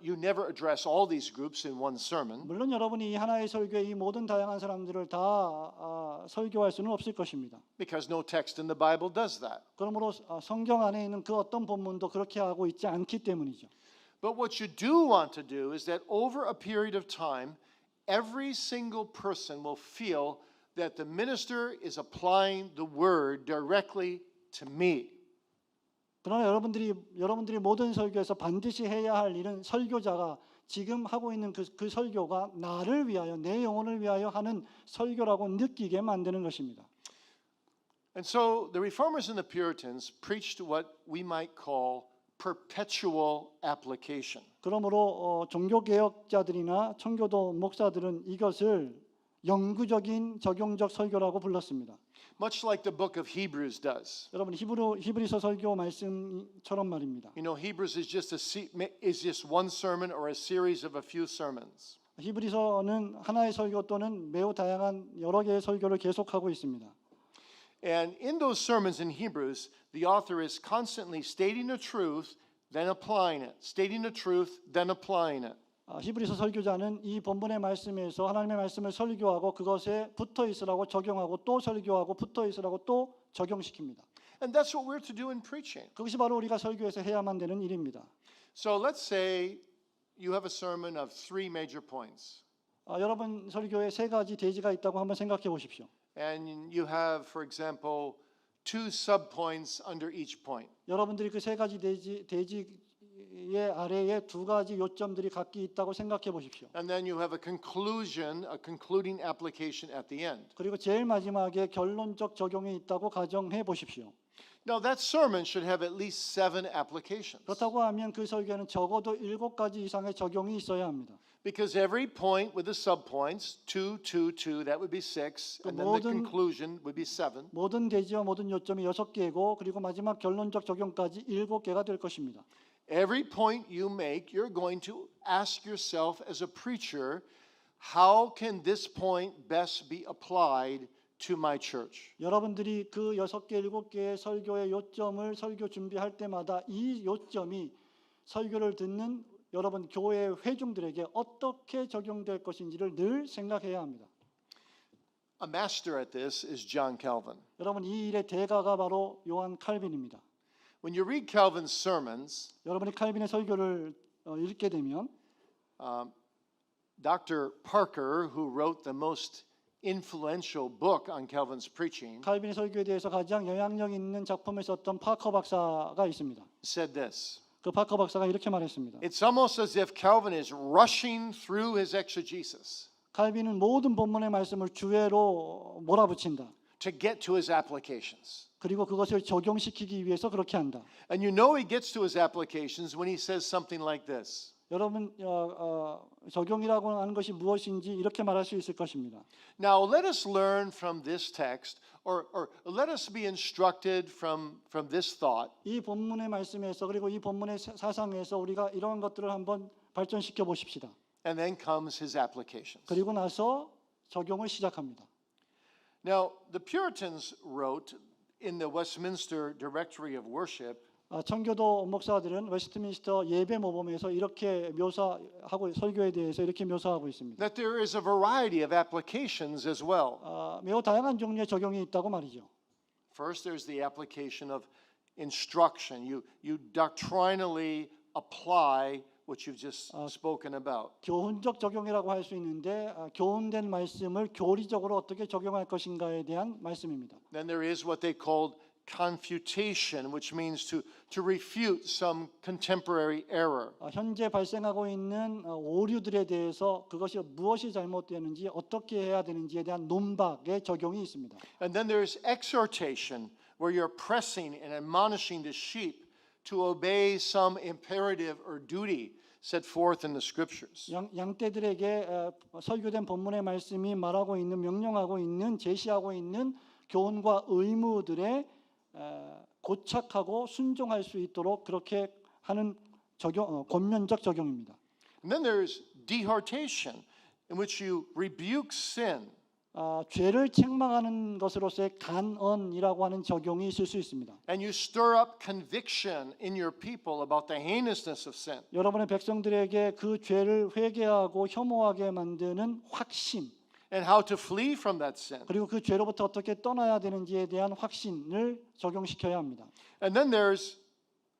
address all these groups in one sermon. 물론 여러분이 이 하나의 설교에 이 모든 다양한 사람들을 다 설교할 수는 없을 것입니다. Because no text in the Bible does that. 그러므로 성경 안에 있는 그 어떤 본문도 그렇게 하고 있지 않기 때문이죠. But what you do want to do is that over a period of time, every single person will feel that the minister is applying the word directly to me. 그러나 여러분들이 모든 설교에서 반드시 해야 할 일은 설교자가 지금 하고 있는 그 설교가 나를 위하여 내 영혼을 위하여 하는 설교라고 느끼게 만드는 것입니다. And so the Reformers and the Puritans preached what we might call perpetual application. 그러므로 종교개혁자들이나 청교도 목사들은 이것을 영구적인 적용적 설교라고 불렀습니다. Much like the book of Hebrews does. 여러분 히브리서 설교 말씀처럼 말입니다. You know, Hebrews is just one sermon or a series of a few sermons. 히브리서는 하나의 설교 또는 매우 다양한 여러 개의 설교를 계속하고 있습니다. And in those sermons in Hebrews, the author is constantly stating the truth, then applying it. Stating the truth, then applying it. 히브리서 설교자는 이 본문의 말씀에서 하나님의 말씀을 설교하고 그것에 붙어 있으라고 적용하고 또 설교하고 붙어 있으라고 또 적용시킵니다. And that's what we're to do in preaching. 그것이 바로 우리가 설교에서 해야만 되는 일입니다. So let's say you have a sermon of 3 major points. 여러분 설교에 3가지 대지가 있다고 한번 생각해 보십시오. And you have, for example, 2 subpoints under each point. 여러분들이 그 3가지 대지의 아래에 2가지 요점들이 각기 있다고 생각해 보십시오. And then you have a concluding application at the end. 그리고 제일 마지막에 결론적 적용이 있다고 가정해 보십시오. Now that sermon should have at least 7 applications. 그렇다고 하면 그 설교에는 적어도 7가지 이상의 적용이 있어야 합니다. Because every point with the subpoints, 2, 2, 2, that would be 6, and then the conclusion would be 7. 모든 대지와 모든 요점이 6개고 그리고 마지막 결론적 적용까지 7개가 될 것입니다. Every point you make, you're going to ask yourself as a preacher, how can this point best be applied to my church? 여러분들이 그 6개, 7개의 설교의 요점을 설교 준비할 때마다 이 요점이 설교를 듣는 여러분 교회 회중들에게 어떻게 적용될 것인지를 늘 생각해야 합니다. A master at this is John Calvin. 여러분 이 일의 대가가 바로 요한 칼빈입니다. When you read Calvin's sermons, 여러분이 칼빈의 설교를 읽게 되면 Dr. Parker, who wrote the most influential book on Calvin's preaching, 칼빈의 설교에 대해서 가장 영향력 있는 작품을 썼던 파커 박사가 있습니다. said this. 그 파커 박사가 이렇게 말했습니다. It's almost as if Calvin is rushing through his exegesis 칼빈은 모든 본문의 말씀을 주외로 몰아붙인다. to get to his applications. 그리고 그것을 적용시키기 위해서 그렇게 한다. And you know he gets to his applications when he says something like this. 여러분 적용이라고 하는 것이 무엇인지 이렇게 말할 수 있을 것입니다. Now let us learn from this text, or let us be instructed from this thought. 이 본문의 말씀에서 그리고 이 본문의 사상에서 우리가 이러한 것들을 한번 발전시켜 보십시다. And then comes his applications. 그리고 나서 적용을 시작합니다. Now the Puritans wrote in the Westminster Directory of Worship, 청교도 목사들은 웨스트민스터 예배 모범에서 이렇게 묘사하고 설교에 대해서 이렇게 묘사하고 있습니다. that there is a variety of applications as well. 매우 다양한 종류의 적용이 있다고 말이죠. First, there's the application of instruction. You doctrinally apply what you've just spoken about. 교훈적 적용이라고 할 수 있는데 교훈된 말씀을 교리적으로 어떻게 적용할 것인가에 대한 말씀입니다. Then there is what they called confutation, which means to refute some contemporary error. 현재 발생하고 있는 오류들에 대해서 그것이 무엇이 잘못되는지 어떻게 해야 되는지에 대한 논박의 적용이 있습니다. And then there's exhortation, where you're pressing and admonishing the sheep to obey some imperative or duty set forth in the scriptures. 양떼들에게 설교된 본문의 말씀이 말하고 있는 명령하고 있는 제시하고 있는 교훈과 의무들에 고착하고 순종할 수 있도록 그렇게 하는 권면적 적용입니다. And then there's dehortation, in which you rebuke sin. 죄를 책망하는 것으로서의 간언이라고 하는 적용이 있을 수 있습니다. And you stir up conviction in your people about the heinousness of sin. 여러분의 백성들에게 그 죄를 회개하고 혐오하게 만드는 확신, And how to flee from that sin. 그리고 그 죄로부터 어떻게 떠나야 되는지에 대한 확신을 적용시켜야 합니다. And then there's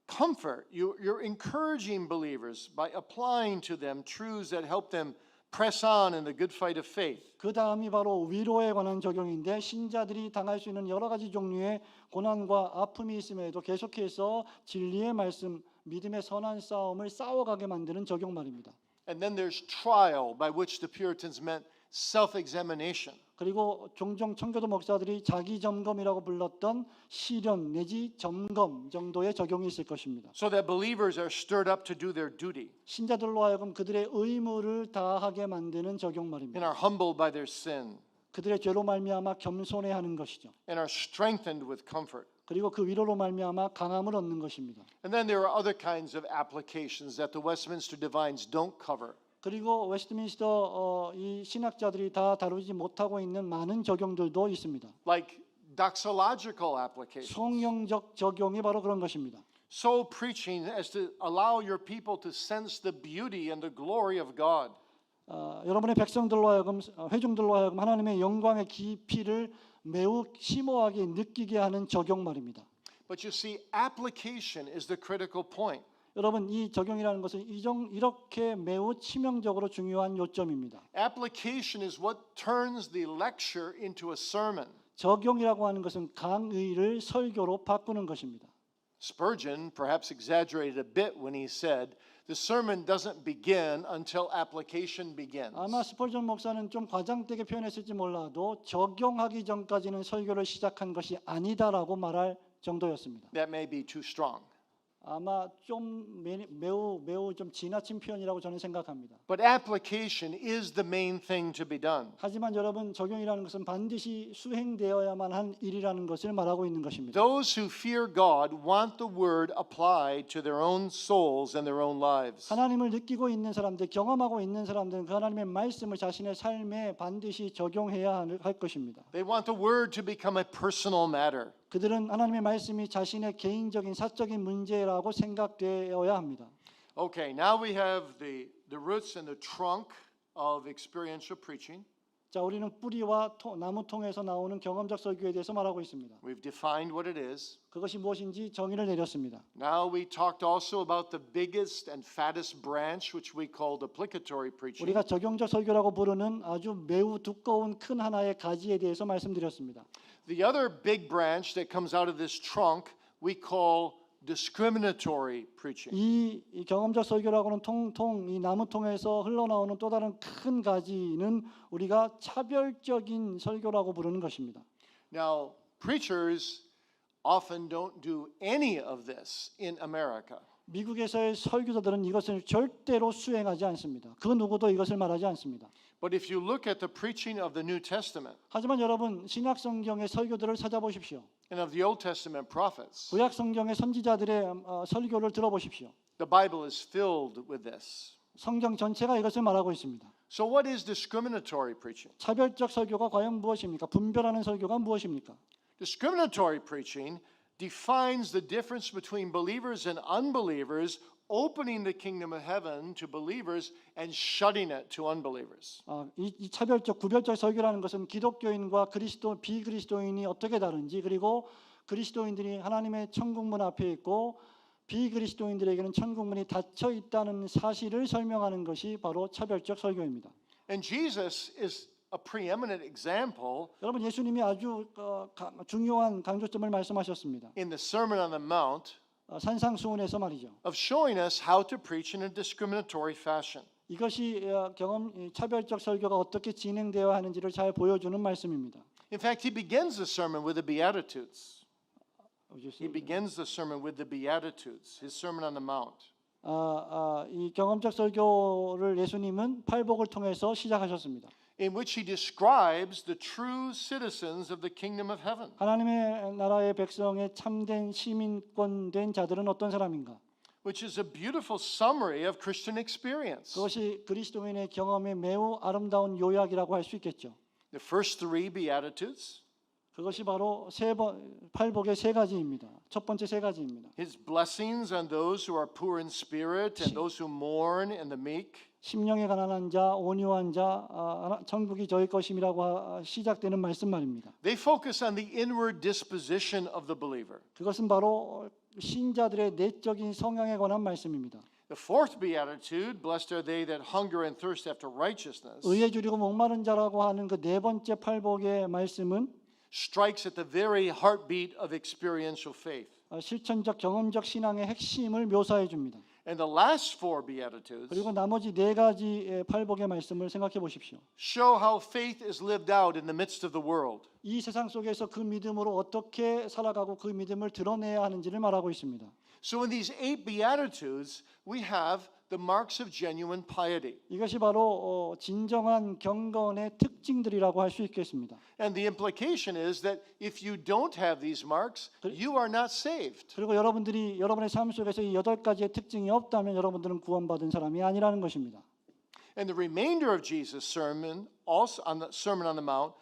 comfort. You're encouraging believers by applying to them truths that help them press on in the good fight of faith. 그 다음이 바로 위로에 관한 적용인데 신자들이 당할 수 있는 여러 가지 종류의 고난과 아픔이 있음에도 계속해서 진리의 말씀, 믿음의 선한 싸움을 싸워가게 만드는 적용 말입니다. And then there's trial, by which the Puritans meant self-examination. 그리고 종종 청교도 목사들이 자기 점검이라고 불렀던 시련 내지 점검 정도의 적용이 있을 것입니다. So that believers are stirred up to do their duty 신자들로 하여금 그들의 의무를 다하게 만드는 적용 and 말입니다. are humbled by their sin 그들의 죄로 말미암아 겸손해하는 것이죠. and are strengthened with comfort. 그리고 그 위로로 말미암아 강함을 얻는 것입니다. And then there are other kinds of applications that the Westminster Divines don't cover. 그리고 웨스트민스터 이 신학자들이 다 다루지 못하고 있는 많은 적용들도 있습니다. Like doxological applications. 성령적 적용이 바로 그런 것입니다. So preaching as to allow your people to sense the beauty and the glory of God. 여러분의 백성들로 하여금 회중들로 하여금 하나님의 영광의 깊이를 매우 심오하게 느끼게 하는 적용 말입니다. But you see, application is the critical point. 여러분 이 적용이라는 것은 이렇게 매우 치명적으로 중요한 요점입니다. Application is what turns the lecture into a sermon. 적용이라고 하는 것은 강의를 설교로 바꾸는 것입니다. Spurgeon perhaps exaggerated a bit when he said, the sermon doesn't begin until application begins. 아마 스펄전 목사는 좀 과장되게 표현했을지 몰라도 적용하기 전까지는 설교를 시작한 것이 아니다라고 말할 정도였습니다. That may be too strong. 아마 좀 매우 좀 지나친 표현이라고 저는 생각합니다. But application is the main thing to be done. 하지만 여러분 적용이라는 것은 반드시 수행되어야만 한 일이라는 것을 말하고 있는 것입니다. Those who fear God want the word applied to their own souls and their own lives. 하나님을 느끼고 있는 사람들, 경험하고 있는 사람들은 그 하나님의 말씀을 자신의 삶에 반드시 적용해야 할 것입니다. They want the word to become a personal matter. 그들은 하나님의 말씀이 자신의 개인적인 사적인 문제라고 생각되어야 합니다. Okay, now we have the roots and the trunk of experiential preaching. 자, 우리는 뿌리와 나무통에서 나오는 경험적 설교에 대해서 말하고 있습니다. We've defined what it is. 그것이 무엇인지 정의를 내렸습니다. Now we talked also about the biggest and fattest branch, which we called applicatory preaching. 우리가 적용적 설교라고 부르는 아주 매우 두꺼운 큰 하나의 가지에 대해서 말씀드렸습니다. The other big branch that comes out of this trunk we call discriminatory preaching. 이 경험적 설교라고는 이 나무통에서 흘러나오는 또 다른 큰 가지는 우리가 차별적인 설교라고 부르는 것입니다. Now, preachers often don't do any of this in America. 미국에서의 설교자들은 이것을 절대로 수행하지 않습니다. 그 누구도 이것을 말하지 않습니다. But if you look at the preaching of the New Testament 하지만 여러분 신약 성경의 설교들을 찾아보십시오. and of the Old Testament prophets, 구약 성경의 선지자들의 설교를 들어보십시오. the Bible is filled with this. 성경 전체가 이것을 말하고 있습니다. So what is discriminatory preaching? 차별적 설교가 과연 무엇입니까? 분별하는 설교가 무엇입니까? Discriminatory preaching defines the difference between believers and unbelievers, opening the kingdom of heaven to believers and shutting it to unbelievers. 이 차별적 구별적 설교라는 것은 기독교인과 비그리스도인이 어떻게 다른지, 그리고 그리스도인들이 하나님의 천국문 앞에 있고 비그리스도인들에게는 천국문이 닫혀 있다는 사실을 설명하는 것이 바로 차별적 설교입니다. And Jesus is a preeminent example 여러분 예수님이 아주 중요한 강조점을 말씀하셨습니다. in the Sermon on the Mount 산상수훈에서 말이죠. of showing us how to preach in a discriminatory fashion. 이것이 차별적 설교가 어떻게 진행되어야 하는지를 잘 보여주는 말씀입니다. In fact, he begins the sermon with the Beatitudes. He begins the sermon with the Beatitudes, his Sermon on the Mount. 이 경험적 설교를 예수님은 팔복을 통해서 시작하셨습니다. In which he describes the true citizens of the kingdom of heaven. 하나님의 나라의 백성의 참된 시민권 된 자들은 어떤 사람인가? which is a beautiful summary of Christian experience. 그것이 그리스도인의 경험의 매우 아름다운 요약이라고 할 수 있겠죠. The first three Beatitudes, 그것이 바로 팔복의 세 가지입니다. 첫 번째 세 가지입니다. his blessings on those who are poor in spirit and those who mourn and the meek. 심령에 가난한 자, 온유한 자, 천국이 저희 것임이라고 시작되는 말씀 말입니다. They focus on the inward disposition of the believer. 그것은 바로 신자들의 내적인 성향에 관한 말씀입니다. The fourth Beatitude, blessed are they that hunger and thirst after righteousness, 의에 주리고 목마른 자라고 하는 그 네 번째 팔복의 말씀은 strikes at the very heartbeat of experiential faith. 실천적 경험적 신앙의 핵심을 묘사해 줍니다. And the last four Beatitudes 그리고 나머지 네 가지의 팔복의 말씀을 생각해 보십시오. show how faith is lived out in the midst of the world. 이 세상 속에서 그 믿음으로 어떻게 살아가고 그 믿음을 드러내야 하는지를 말하고 있습니다. So in these 8 Beatitudes, we have the marks of genuine piety. 이것이 바로 진정한 경건의 특징들이라고 할 수 있겠습니다. And the implication is that if you don't have these marks, you are not saved. 그리고 여러분들이 여러분의 삶 속에서 이 8가지의 특징이 없다면 여러분들은 구원받은 사람이 아니라는 것입니다. And the remainder of Jesus' sermon, also on the Sermon on the Mount,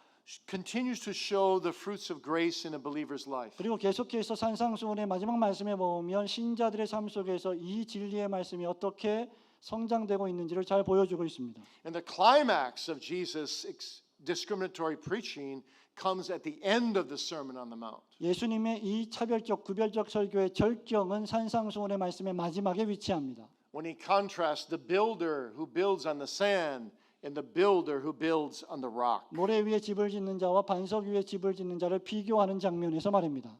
continues to show the fruits of grace in a believer's life. 그리고 계속해서 산상수훈의 마지막 말씀에 보면 신자들의 삶 속에서 이 진리의 말씀이 어떻게 성장되고 있는지를 잘 보여주고 있습니다. And the climax of Jesus' discriminatory preaching comes at the end of the Sermon on the Mount. 예수님의 이 차별적 구별적 설교의 절경은 산상수훈의 말씀의 마지막에 위치합니다. When he contrasts the builder who builds on the sand and the builder who builds on the rock. 모래 위에 집을 짓는 자와 반석 위에 집을 짓는 자를 비교하는 장면에서 말입니다.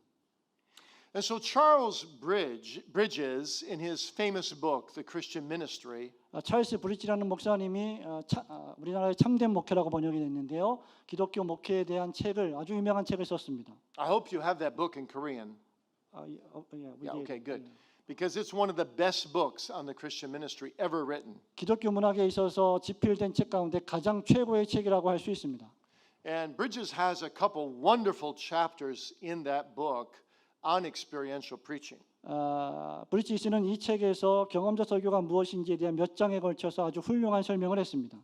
And so Charles Bridges, in his famous book, The Christian Ministry, 찰스 브리지라는 목사님이 우리나라의 참된 목회라고 번역이 됐는데요. 기독교 목회에 대한 책을 아주 유명한 책을 썼습니다. I hope you have that book in Korean. Yeah, okay, good. Because it's one of the best books on the Christian ministry ever written. 기독교 문학에 있어서 집필된 책 가운데 가장 최고의 책이라고 할 수 있습니다. And Bridges has a couple wonderful chapters in that book on experiential preaching. 브리지스는 이 책에서 경험적 설교가 무엇인지에 대한 몇 장에 걸쳐서 아주 훌륭한 설명을 했습니다.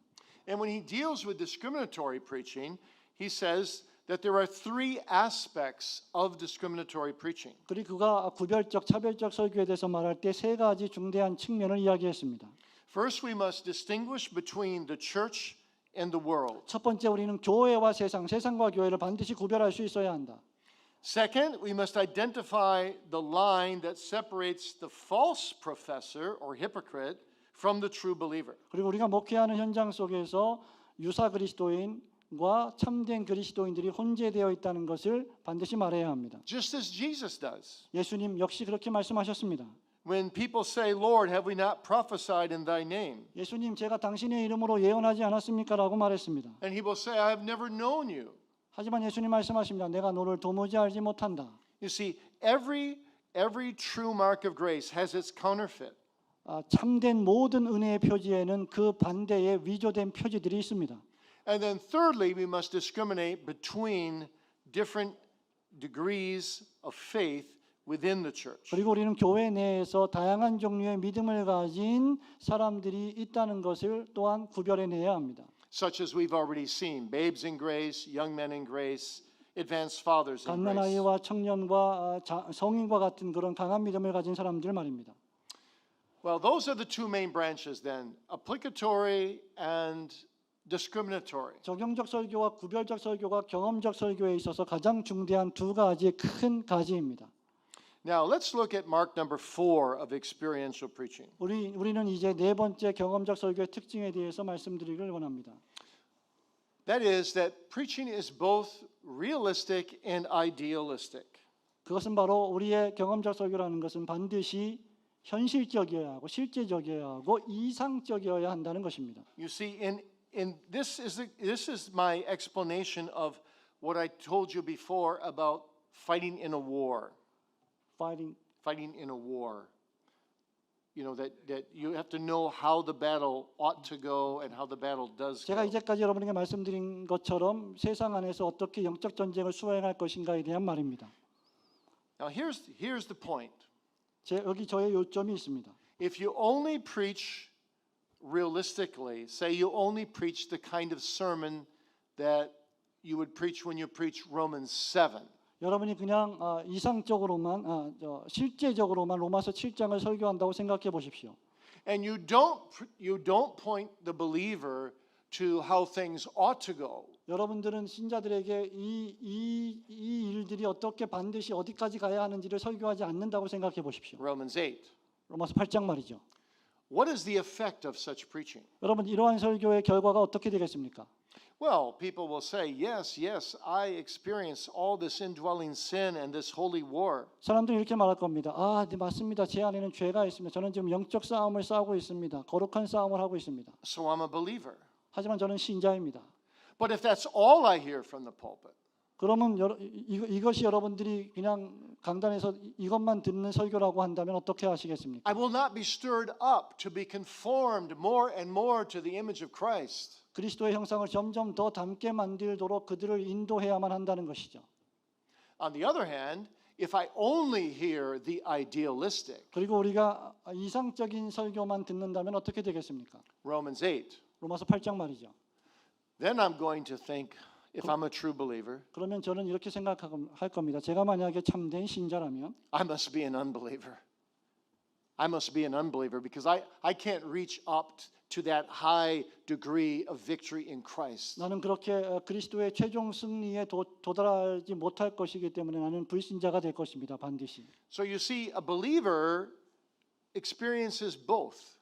And when he deals with discriminatory preaching, he says that there are three aspects of discriminatory preaching. 그리고 그가 구별적 차별적 설교에 대해서 말할 때 세 가지 중대한 측면을 이야기했습니다. First, we must distinguish between the church and the world. 첫 번째 우리는 교회와 세상과 교회를 반드시 구별할 수 있어야 한다. Second, we must identify the line that separates the false professor or hypocrite from the true believer. 그리고 우리가 목회하는 현장 속에서 유사 그리스도인과 참된 그리스도인들이 혼재되어 있다는 것을 반드시 말해야 합니다. Just as Jesus does. 예수님 역시 그렇게 말씀하셨습니다. When people say, Lord, have we not prophesied in thy name? 예수님 제가 당신의 이름으로 예언하지 않았습니까? 라고 말했습니다. And he will say, I have never known you. 하지만 예수님 말씀하십니다. 내가 너를 도무지 알지 못한다. You see, every true mark of grace has its counterfeit. 참된 모든 은혜의 표지에는 그 반대의 위조된 표지들이 있습니다. And then thirdly, we must discriminate between different degrees of faith within the church. 그리고 우리는 교회 내에서 다양한 종류의 믿음을 가진 사람들이 있다는 것을 또한 구별해내야 합니다. Such as we've already seen, babes in grace, young men in grace, advanced fathers in grace. 갓난아이와 청년과 성인과 같은 그런 강한 믿음을 가진 사람들 말입니다. Well, those are the two main branches then, applicatory and discriminatory. 적용적 설교와 구별적 설교가 경험적 설교에 있어서 가장 중대한 두 가지의 큰 가지입니다. Now, let's look at mark number 4 of experiential preaching. 우리는 이제 네 번째 경험적 설교의 특징에 대해서 말씀드리길 원합니다. That is that preaching is both realistic and idealistic. 그것은 바로 우리의 경험적 설교라는 것은 반드시 현실적이어야 하고 실제적이어야 하고 이상적이어야 한다는 것입니다. You see, this is my explanation of what I told you before about fighting in a war. Fighting in a war. You know that you have to know how the battle ought to go and how the battle does 제가 go. 이제까지 여러분에게 말씀드린 것처럼 세상 안에서 어떻게 영적 전쟁을 수행할 것인가에 대한 말입니다. Now here's the point. 여기 저의 요점이 있습니다. If you only preach realistically, say you only preach the kind of sermon that you would preach when you preach Romans 7. 여러분이 그냥 이상적으로만 실제적으로만 로마서 7장을 설교한다고 생각해 보십시오. And you don't point the believer to how things ought to go. 여러분들은 신자들에게 이 일들이 어떻게 반드시 어디까지 가야 하는지를 설교하지 않는다고 생각해 보십시오. Romans 8. 로마서 8장 말이죠. What is the effect of such preaching? 여러분 이러한 설교의 결과가 어떻게 되겠습니까? Well, people will say, yes, I experience all this indwelling sin and this holy war. 사람들이 이렇게 말할 겁니다. 네, 맞습니다. 제 안에는 죄가 있습니다. 저는 지금 영적 싸움을 싸우고 있습니다. 거룩한 싸움을 하고 있습니다. So I'm a believer. 하지만 저는 신자입니다. But if that's all I hear from the pulpit, 그러면 이것이 여러분들이 그냥 강단에서 이것만 듣는 설교라고 한다면 어떻게 하시겠습니까? I will not be stirred up to be conformed more and more to the image of Christ. 그리스도의 형상을 점점 더 닮게 만들도록 그들을 인도해야만 한다는 것이죠. On the other hand, if I only hear the idealistic, 그리고 우리가 이상적인 설교만 듣는다면 어떻게 되겠습니까? Romans 8, 로마서 8장 말이죠. then I'm going to think, if I'm a true believer, 그러면 저는 이렇게 생각할 겁니다. 제가 만약에 참된 신자라면 I must be an unbeliever. I must be an unbeliever because I can't reach up to that high degree of victory in Christ. 나는 그렇게 그리스도의 최종 승리에 도달하지 못할 것이기 때문에 나는 불신자가 될 것입니다. 반드시. So you see, a believer experiences both.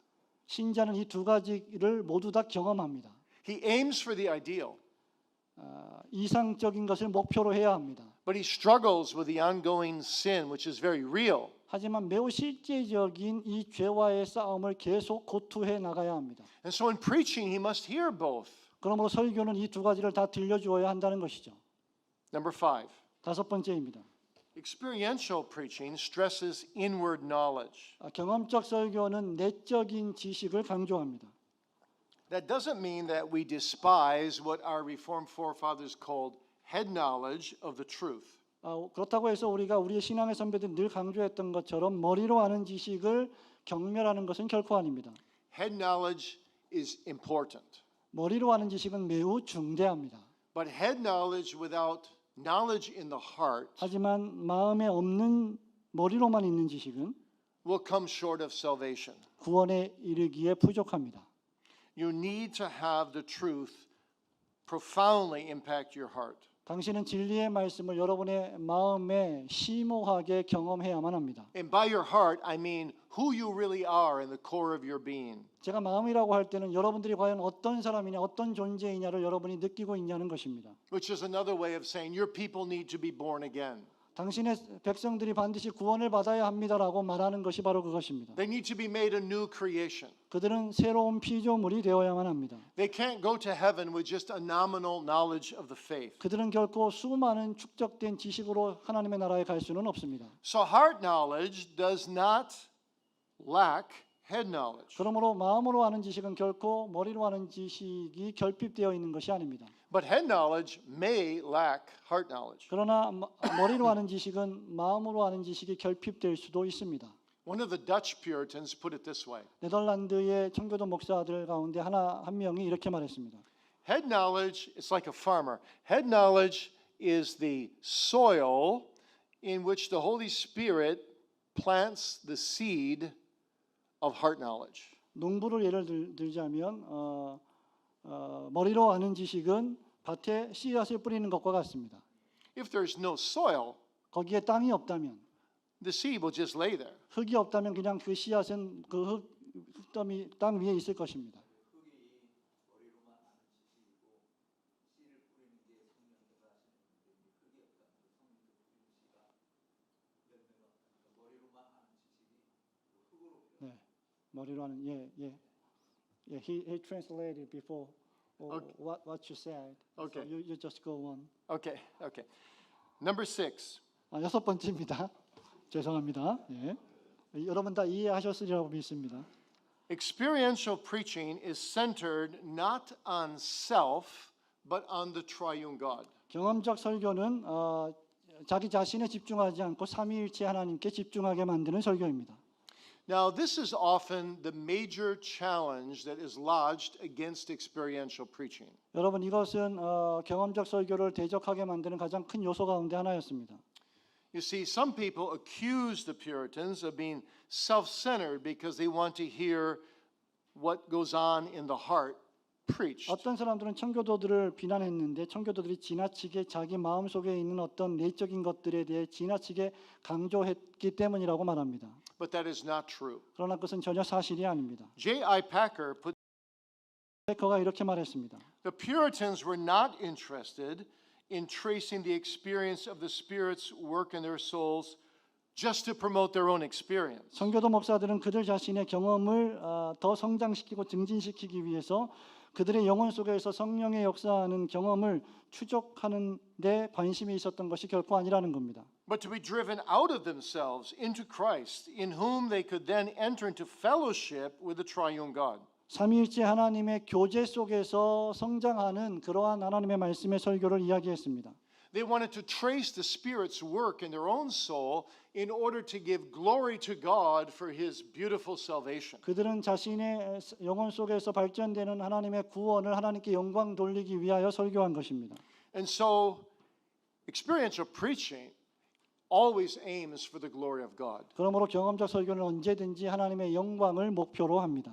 신자는 이 두 가지를 모두 다 경험합니다. He aims for the ideal, 이상적인 것을 목표로 해야 합니다. but he struggles with the ongoing sin, which is very real. 하지만 매우 실제적인 이 죄와의 싸움을 계속 고투해 나가야 합니다. And so in preaching, he must hear both. 그러므로 설교는 이 두 가지를 다 들려주어야 한다는 것이죠. Number 5, 다섯 번째입니다. experiential preaching stresses inward knowledge. 경험적 설교는 내적인 지식을 강조합니다. That doesn't mean that we despise what our Reformed forefathers called head knowledge of the truth. 그렇다고 해서 우리가 우리의 신앙의 선배들이 늘 강조했던 것처럼 머리로 아는 지식을 경멸하는 것은 결코 아닙니다. Head knowledge is important, 머리로 아는 지식은 매우 중대합니다. but head knowledge without knowledge in the heart 하지만 마음에 없는 머리로만 있는 지식은 will come short of salvation. 구원에 이르기에 부족합니다. You need to have the truth profoundly impact your heart. 당신은 진리의 말씀을 여러분의 마음에 심오하게 경험해야만 합니다. And by your heart, I mean who you really are in the core of your being. 제가 마음이라고 할 때는 여러분들이 과연 어떤 사람이냐, 어떤 존재이냐를 여러분이 느끼고 있냐는 것입니다. Which is another way of saying your people need to be born again. 당신의 백성들이 반드시 구원을 받아야 합니다라고 말하는 것이 바로 그것입니다. They need to be made a new creation. 그들은 새로운 피조물이 되어야만 합니다. They can't go to heaven with just a nominal knowledge of the faith. 그들은 결코 수많은 축적된 지식으로 하나님의 나라에 갈 수는 없습니다. So heart knowledge does not lack head knowledge. 그러므로 마음으로 아는 지식은 결코 머리로 아는 지식이 결핍되어 있는 것이 아닙니다. But head knowledge may lack heart knowledge. 그러나 머리로 아는 지식은 마음으로 아는 지식이 결핍될 수도 있습니다. One of the Dutch Puritans put it this way. 네덜란드의 청교도 목사들 가운데 한 명이 이렇게 말했습니다. Head knowledge is like a farmer. Head knowledge is the soil in which the Holy Spirit plants the seed of heart knowledge. 농부를 예를 들자면 머리로 아는 지식은 밭에 씨앗을 뿌리는 것과 같습니다. If there's no soil, 거기에 땅이 없다면, the seed will just lay there. 흙이 없다면 그냥 그 씨앗은 그 흙더미 땅 위에 있을 것입니다. 네, 머리로 하는 he translated before what you said. Okay. So you just go on. Okay. Number 6. 여섯 번째입니다. 죄송합니다. 예. 여러분 다 이해하셨으리라고 믿습니다. Experiential preaching is centered not on self, but on the triune God. 경험적 설교는 자기 자신에 집중하지 않고 삼위일체 하나님께 집중하게 만드는 설교입니다. Now, this is often the major challenge that is lodged against experiential preaching. 여러분 이것은 경험적 설교를 대적하게 만드는 가장 큰 요소 가운데 하나였습니다. You see, some people accuse the Puritans of being self-centered because they want to hear what goes on in the heart preached. 어떤 사람들은 청교도들을 비난했는데 청교도들이 지나치게 자기 마음속에 있는 어떤 내적인 것들에 대해 지나치게 강조했기 때문이라고 말합니다. But that is not true. 그러나 그것은 전혀 사실이 아닙니다. J.I. Packer put 패커가 이렇게 말했습니다. the Puritans were not interested in tracing the experience of the Spirit's work in their souls just to promote their own experience. 청교도 목사들은 그들 자신의 경험을 더 성장시키고 증진시키기 위해서 그들의 영혼 속에서 성령의 역사하는 경험을 추적하는 데 관심이 있었던 것이 결코 아니라는 겁니다. But to be driven out of themselves into Christ, in whom they could then enter into fellowship with the triune God. 삼위일체 하나님의 교제 속에서 성장하는 그러한 하나님의 말씀의 설교를 이야기했습니다. They wanted to trace the Spirit's work in their own soul in order to give glory to God for His beautiful salvation. 그들은 자신의 영혼 속에서 발전되는 하나님의 구원을 하나님께 영광 돌리기 위하여 설교한 것입니다. And so, experiential preaching always aims for the glory of God. 그러므로 경험적 설교는 언제든지 하나님의 영광을 목표로 합니다.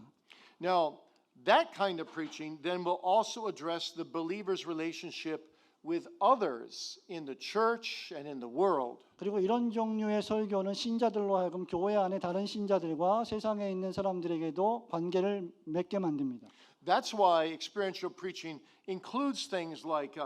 Now, that kind of preaching then will also address the believer's relationship with others in the church and in the world. 그리고 이런 종류의 설교는 신자들로 하여금 교회 안에 다른 신자들과 세상에 있는 사람들에게도 관계를 맺게 만듭니다. That's why experiential preaching includes things like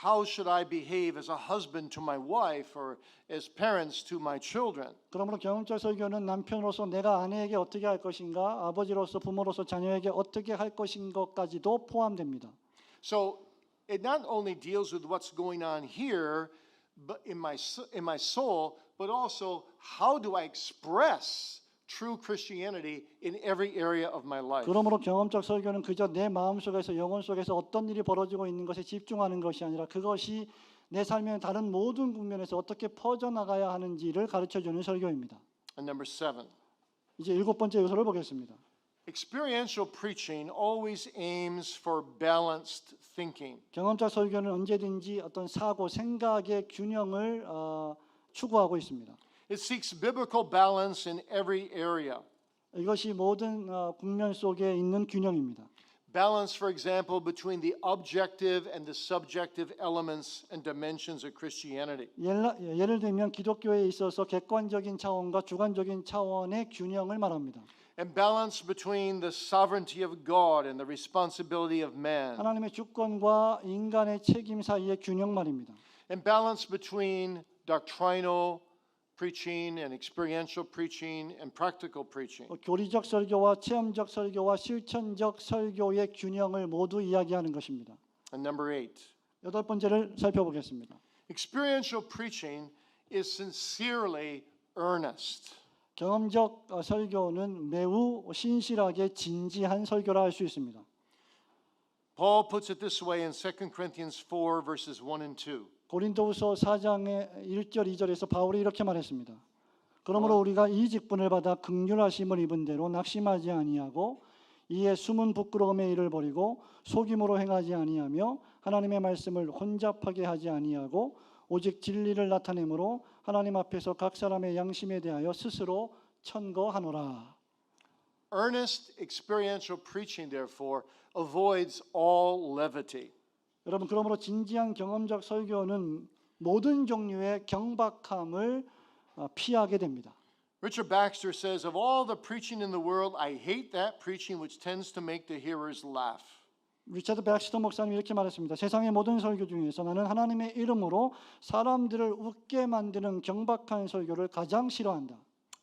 how should I behave as a husband to my wife or as parents to my children. 그러므로 경험적 설교는 남편으로서 내가 아내에게 어떻게 할 것인가, 아버지로서 부모로서 자녀에게 어떻게 할 것인 것까지도 포함됩니다. So it not only deals with what's going on here but in my soul, but also how do I express true Christianity in every area of my life. 그러므로 경험적 설교는 그저 내 마음 속에서 영혼 속에서 어떤 일이 벌어지고 있는 것에 집중하는 것이 아니라 그것이 내 삶의 다른 모든 국면에서 어떻게 퍼져나가야 하는지를 가르쳐주는 설교입니다. And number 7. 이제 7번째 요소를 보겠습니다. Experiential preaching always aims for balanced thinking. 경험적 설교는 언제든지 어떤 사고, 생각의 균형을 추구하고 있습니다. It seeks biblical balance in every area. 이것이 모든 국면 속에 있는 균형입니다. Balance, for example, between the objective and the subjective elements and dimensions of Christianity. 예를 들면 기독교에 있어서 객관적인 차원과 주관적인 차원의 균형을 말합니다. And balance between the sovereignty of God and the responsibility of man. 하나님의 주권과 인간의 책임 사이의 균형 말입니다. And balance between doctrinal preaching and experiential preaching and practical preaching. 교리적 설교와 체험적 설교와 실천적 설교의 균형을 모두 이야기하는 것입니다. And number 8. 8번째를 살펴보겠습니다. Experiential preaching is sincerely earnest. 경험적 설교는 매우 신실하게 진지한 설교라 할 수 있습니다. Paul puts it this way in 2 Corinthians 4 verses 1 and 2. 고린도후서 4장의 1절 2절에서 바울이 이렇게 말했습니다. 그러므로 우리가 이 직분을 받아 긍휼하심을 입은 대로 낙심하지 아니하고 이에 숨은 부끄러움의 일을 버리고 속임으로 행하지 아니하며 하나님의 말씀을 혼잡하게 하지 아니하고 오직 진리를 나타내므로 하나님 앞에서 각 사람의 양심에 대하여 스스로 천거하노라. Earnest experiential preaching, therefore, avoids all levity. 여러분 그러므로 진지한 경험적 설교는 모든 종류의 경박함을 피하게 됩니다. Richard Baxter says, of all the preaching in the world, I hate that preaching which tends to make the hearers laugh. 리차드 백스터 목사님이 이렇게 말했습니다. 세상의 모든 설교 중에서 나는 하나님의 이름으로 사람들을 웃게 만드는 경박한 설교를 가장 싫어한다.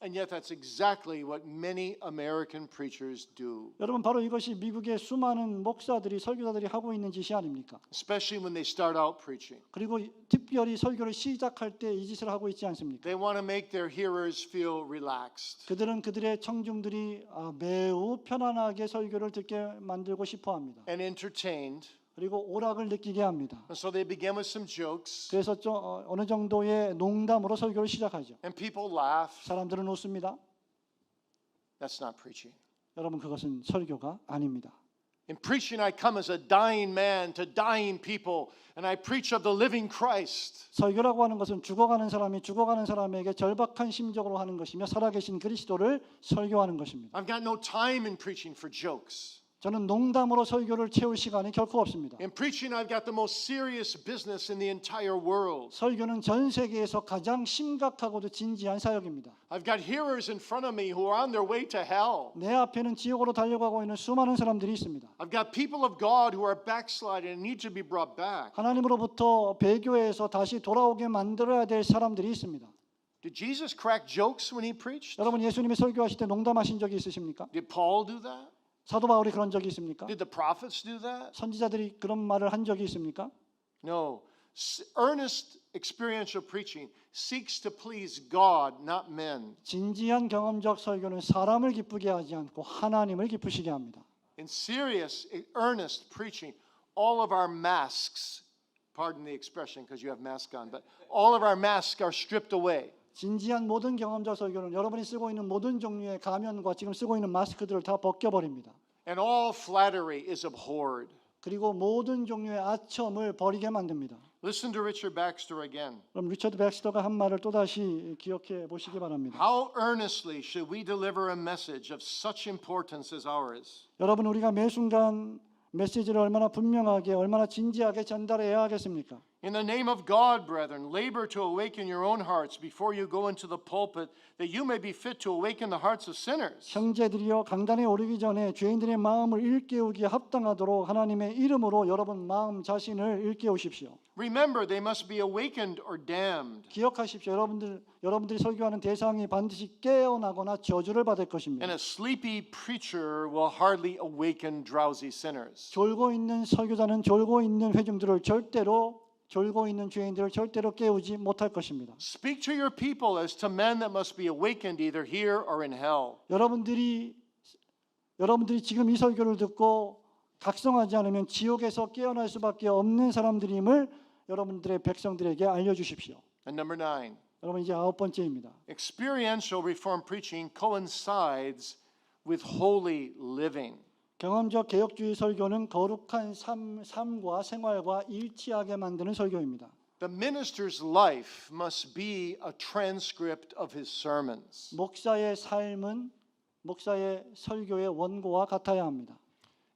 And yet that's exactly what many American preachers do, 여러분 바로 이것이 미국의 수많은 목사들이 설교자들이 하고 있는 짓이 아닙니까? especially when they start out preaching. 그리고 특별히 설교를 시작할 때 이 짓을 하고 있지 않습니까? They want to make their hearers feel relaxed. 그들은 그들의 청중들이 매우 편안하게 설교를 듣게 만들고 싶어합니다. And entertained. 그리고 오락을 느끼게 합니다. And so they began with some jokes, 그래서 어느 정도의 농담으로 설교를 시작하죠. and people laugh. 사람들은 웃습니다. That's not preaching. 여러분 그것은 설교가 아닙니다. In preaching, I come as a dying man to dying people, and I preach of the living Christ. 설교라고 하는 것은 죽어가는 사람이 죽어가는 사람에게 절박한 심정으로 하는 것이며 살아계신 그리스도를 설교하는 것입니다. I've got no time in preaching for jokes. 저는 농담으로 설교를 채울 시간이 결코 없습니다. In preaching, I've got the most serious business in the entire world. 설교는 전 세계에서 가장 심각하고도 진지한 사역입니다. I've got hearers in front of me who are on their way to hell. 내 앞에는 지옥으로 달려가고 있는 수많은 사람들이 있습니다. I've got people of God who are backsliding and need to be brought back. 하나님으로부터 배교해서 다시 돌아오게 만들어야 될 사람들이 있습니다. Did Jesus crack jokes when he preached? 여러분 예수님이 설교하실 때 농담하신 적이 있으십니까? Did Paul do that? 사도 바울이 그런 적이 있습니까? Did the prophets do that? 선지자들이 그런 말을 한 적이 있습니까? No. Earnest experiential preaching seeks to please God, not men. 진지한 경험적 설교는 사람을 기쁘게 하지 않고 하나님을 기쁘시게 합니다. In serious, earnest preaching, all of our masks, pardon the expression because you have mask on, but all of our masks are stripped away. 진지한 모든 경험적 설교는 여러분이 쓰고 있는 모든 종류의 가면과 지금 쓰고 있는 마스크들을 다 벗겨버립니다. And all flattery is abhorred. 그리고 모든 종류의 아첨을 버리게 만듭니다. Listen to Richard Baxter again. 그럼 리처드 백스터가 한 말을 또다시 기억해 보시기 바랍니다. How earnestly should we deliver a message of such importance as ours? 여러분 우리가 매 순간 메시지를 얼마나 분명하게 얼마나 진지하게 전달해야 하겠습니까? In the name of God, brethren, labor to awaken your own hearts before you go into the pulpit, that you may be fit to awaken the hearts of sinners. 형제들이여 강단에 오르기 전에 죄인들의 마음을 일깨우기에 합당하도록 하나님의 이름으로 여러분 마음 자신을 일깨우십시오. Remember, they must be awakened or damned. 기억하십시오. 여러분들이 설교하는 대상이 반드시 깨어나거나 저주를 받을 것입니다. And a sleepy preacher will hardly awaken drowsy sinners. 졸고 있는 설교자는 졸고 있는 졸고 있는 죄인들을 절대로 깨우지 못할 것입니다. Speak to your people as to men that must be awakened either here or in hell. 여러분들이 지금 이 설교를 듣고 각성하지 않으면 지옥에서 깨어날 수밖에 없는 사람들임을 여러분들의 백성들에게 알려주십시오. And number 9, 여러분 이제 9번째입니다. experiential reform preaching coincides with holy living. 경험적 개혁주의 설교는 거룩한 삶과 생활과 일치하게 만드는 설교입니다. The minister's life must be a transcript of his sermons. 목사의 삶은 목사의 설교의 원고와 같아야 합니다.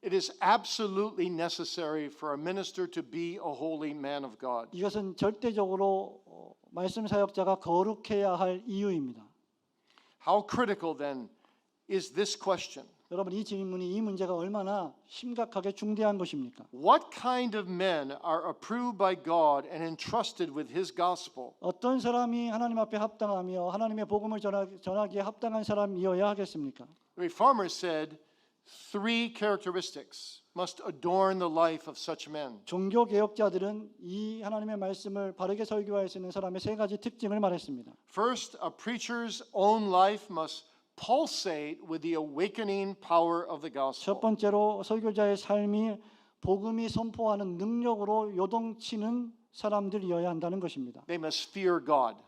It is absolutely necessary for a minister to be a holy man of God. 이것은 절대적으로 말씀 사역자가 거룩해야 할 이유입니다. How critical then is this question? 여러분 이 질문이 이 문제가 얼마나 심각하게 중대한 것입니까? What kind of men are approved by God and entrusted with his gospel? 어떤 사람이 하나님 앞에 합당하며 하나님의 복음을 전하기에 합당한 사람이어야 하겠습니까? The reformers said 3 characteristics must adorn the life of such men. 종교 개혁자들은 이 하나님의 말씀을 바르게 설교할 수 있는 사람의 3가지 특징을 말했습니다. First, a preacher's own life must pulsate with the awakening power of the 첫 gospel. 번째로 설교자의 삶이 복음이 선포하는 능력으로 요동치는 사람들이어야 한다는 것입니다. They must fear God.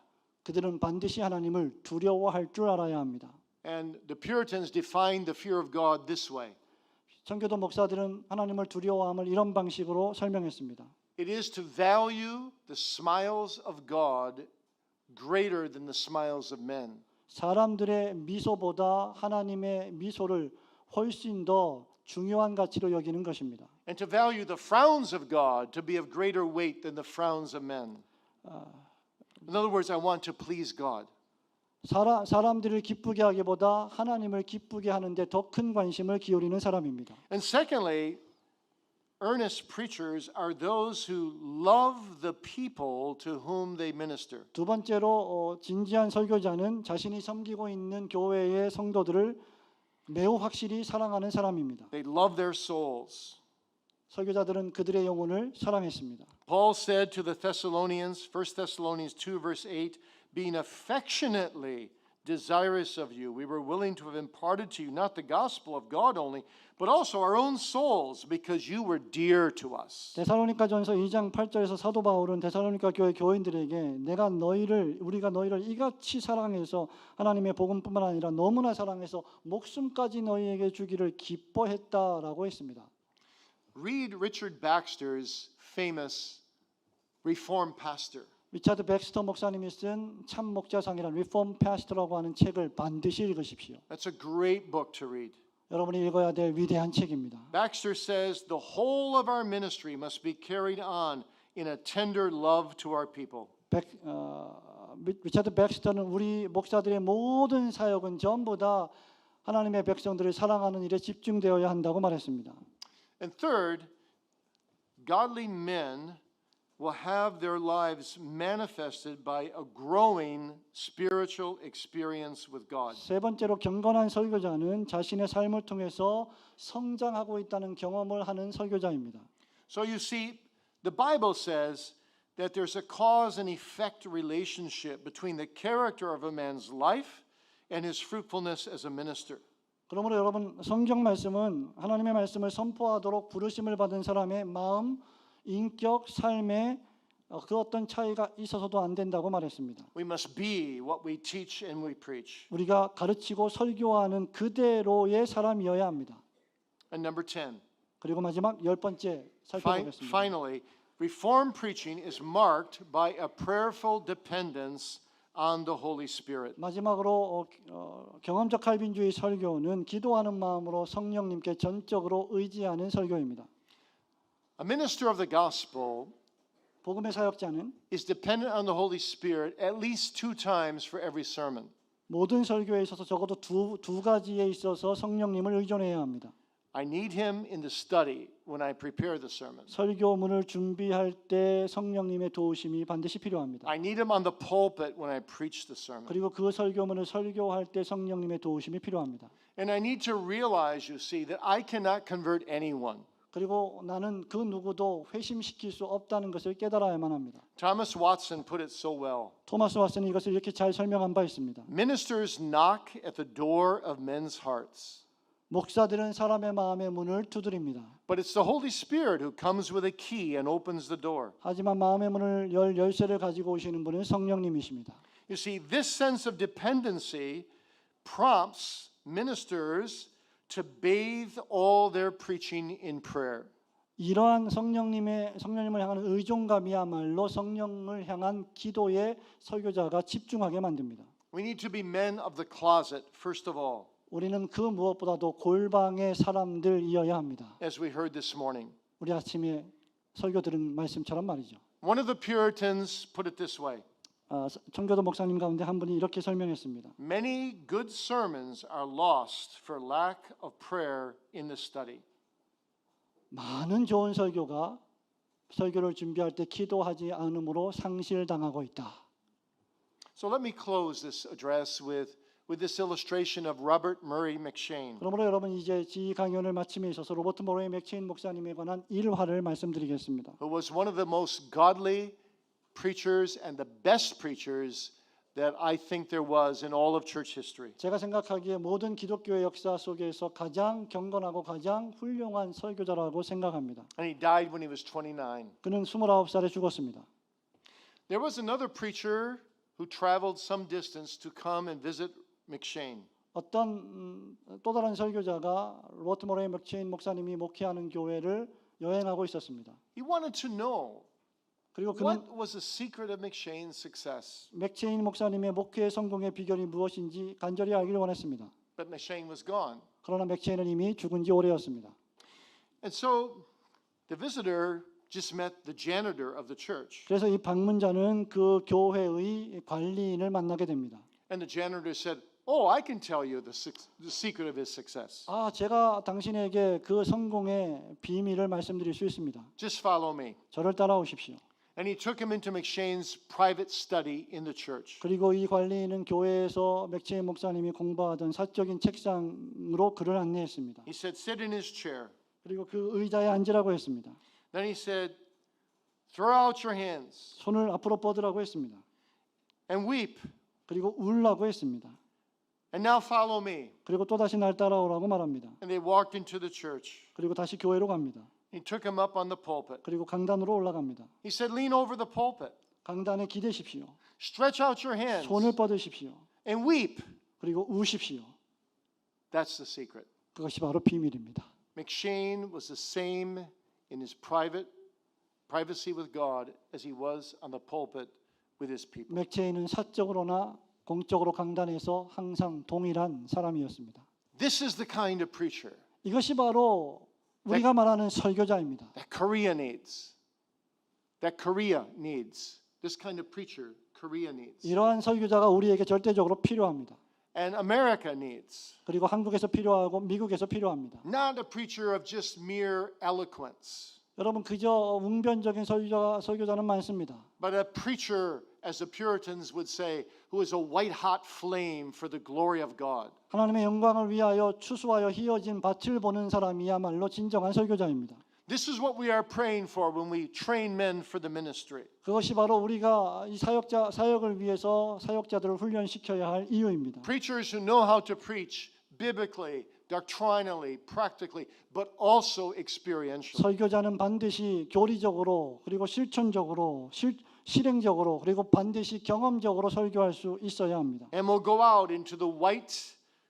그들은 반드시 하나님을 두려워할 줄 알아야 합니다. And the Puritans defined the fear of God this way. 청교도 목사들은 하나님을 두려워함을 이런 방식으로 설명했습니다. It is to value the smiles of God greater than the smiles of men. 사람들의 미소보다 하나님의 미소를 훨씬 더 중요한 가치로 여기는 것입니다. And to value the frowns of God to be of greater weight than the frowns of men. In other words, I want to please God. 사람들을 기쁘게 하기보다 하나님을 기쁘게 하는데 더 큰 관심을 기울이는 사람입니다. And secondly, earnest preachers are those who love the people to whom they minister. 두 번째로 진지한 설교자는 자신이 섬기고 있는 교회의 성도들을 매우 확실히 사랑하는 사람입니다. They love their souls. 설교자들은 그들의 영혼을 사랑했습니다. Paul said to the Thessalonians, 1 Thessalonians 2 verse 8, being affectionately desirous of you. We were willing to have imparted to you not the gospel of God only, but also our own souls, because you were dear to us. 데살로니가전서 2장 8절에서 사도 바울은 데살로니가 교회 교인들에게 우리가 너희를 이같이 사랑해서 하나님의 복음뿐만 아니라 너무나 사랑해서 목숨까지 너희에게 주기를 기뻐했다라고 했습니다. Read Richard Baxter's famous Reformed pastor. 리차드 백스터 목사님이 쓴 참 목자상이라는 리폼 패스터라고 하는 책을 반드시 읽으십시오. That's a great book to read. 여러분이 읽어야 될 위대한 책입니다. Baxter says the whole of our ministry must be carried on in a tender love to our people. 리차드 백스터는 우리 목사들의 모든 사역은 전부 다 하나님의 백성들을 사랑하는 일에 집중되어야 한다고 말했습니다. And third, godly men will have their lives manifested by a growing spiritual experience with God. 세 번째로 경건한 설교자는 자신의 삶을 통해서 성장하고 있다는 경험을 하는 설교자입니다. So you see, the Bible says that there's a cause and effect relationship between the character of a man's life and his fruitfulness as a minister. 그러므로 여러분 성경 말씀은 하나님의 말씀을 선포하도록 부르심을 받은 사람의 마음, 인격, 삶에 그 어떤 차이가 있어서도 안 된다고 말했습니다. We must be what we teach and we preach. 우리가 가르치고 설교하는 그대로의 사람이어야 합니다. And number 10. 그리고 마지막 10번째 살펴보겠습니다. Finally, Reformed preaching is marked by a prayerful dependence on the Holy Spirit. 마지막으로 경험적 칼빈주의 설교는 기도하는 마음으로 성령님께 전적으로 의지하는 설교입니다. A minister of the gospel 복음의 사역자는 is dependent on the Holy Spirit at least 2 times for every sermon. 모든 설교에 있어서 적어도 두 가지에 있어서 성령님을 의존해야 합니다. I need him in the study when I prepare the sermon. 설교문을 준비할 때 성령님의 도우심이 반드시 필요합니다. I need him on the pulpit when I preach the sermon. 그리고 그 설교문을 설교할 때 성령님의 도우심이 필요합니다. And I need to realize, you see, that I cannot convert anyone. 그리고 나는 그 누구도 회심시킬 수 없다는 것을 깨달아야만 합니다. Thomas Watson put it so well. 토마스 왓슨이 이것을 이렇게 잘 설명한 바 있습니다. Ministers knock at the door of men's hearts. 목사들은 사람의 마음의 문을 두드립니다. But it's the Holy Spirit who comes with a key and opens the door. 하지만 마음의 문을 열 열쇠를 가지고 오시는 분은 성령님이십니다. You see, this sense of dependency prompts ministers to bathe all their preaching in prayer. 이러한 성령님을 향하는 의존감이야말로 성령을 향한 기도에 설교자가 집중하게 만듭니다. We need to be men of the closet, first of all, 우리는 그 무엇보다도 골방의 사람들이어야 합니다. as we heard this morning. 우리 아침에 설교 들은 말씀처럼 말이죠. One of the Puritans put it this way. 청교도 목사님 가운데 한 분이 이렇게 설명했습니다. Many good sermons are lost for lack of prayer in the study. 많은 좋은 설교가 설교를 준비할 때 기도하지 않음으로 상실당하고 있다. So let me close this address with this illustration of Robert Murray McCheyne. 그러므로 여러분 이제 이 강연을 마침에 있어서 로버트 모레이 맥체인 목사님에 관한 일화를 말씀드리겠습니다. Who was one of the most godly preachers and the best preachers that I think there was in all of church history. 제가 생각하기에 모든 기독교의 역사 속에서 가장 경건하고 가장 훌륭한 설교자라고 생각합니다. And he died when he was 29. 그는 29살에 죽었습니다. There was another preacher who traveled some distance to come and visit McCheyne. 어떤 또 다른 설교자가 로버트 모레이 맥체인 목사님이 목회하는 교회를 여행하고 있었습니다. He wanted to know 그리고 그는 what was the secret of McCheyne's success. 맥체인 목사님의 목회 성공의 비결이 무엇인지 간절히 알기를 원했습니다. But McCheyne was gone. 그러나 맥체인은 이미 죽은 지 오래였습니다. And so the visitor just met the janitor of the church. 그래서 이 방문자는 그 교회의 관리인을 만나게 됩니다. And the janitor said, "Oh, I can tell you the secret of his success. 제가 당신에게 그 성공의 비밀을 말씀드릴 수 있습니다. Just follow me." 저를 따라오십시오. And he took him into McCheyne's private study in the church. 그리고 이 관리인은 교회에서 맥체인 목사님이 공부하던 사적인 책상으로 그를 안내했습니다. He said, "Sit in his chair." 그리고 그 의자에 앉으라고 했습니다. Then he said, "Throw out your hands 손을 앞으로 뻗으라고 했습니다. and weep." 그리고 울라고 했습니다. And now follow me. 그리고 또 다시 날 따라오라고 말합니다. And they walked into the church. 그리고 다시 교회로 갑니다. He took him up on the pulpit. 그리고 강단으로 올라갑니다. He said, lean over the pulpit. 강단에 기대십시오. Stretch out your hands 손을 뻗으십시오. and weep. 그리고 우십시오. That's the secret. 그것이 바로 비밀입니다. McShane was the same in his privacy with God as he was on the pulpit with his people. 맥체인은 사적으로나 공적으로 강단에서 항상 동일한 사람이었습니다. This is the kind of preacher 이것이 바로 우리가 말하는 설교자입니다. that Korea needs. That Korea needs. This kind of preacher Korea needs. 이러한 설교자가 우리에게 절대적으로 필요합니다. And America needs. 그리고 한국에서 필요하고 미국에서 필요합니다. Not a preacher of just mere eloquence, 여러분 그저 웅변적인 설교자는 많습니다. but a preacher, as the Puritans would say, who is a white hot flame for the glory of God. 하나님의 영광을 위하여 추수하여 희어진 밭을 보는 사람이야말로 진정한 설교자입니다. This is what we are praying for when we train men for the ministry. 그것이 바로 우리가 이 사역을 위해서 사역자들을 훈련시켜야 할 이유입니다. Preachers who know how to preach biblically, doctrinally, practically, but also experientially. 설교자는 반드시 교리적으로 그리고 실천적으로 실행적으로 그리고 반드시 경험적으로 설교할 수 있어야 합니다. And will go out into the white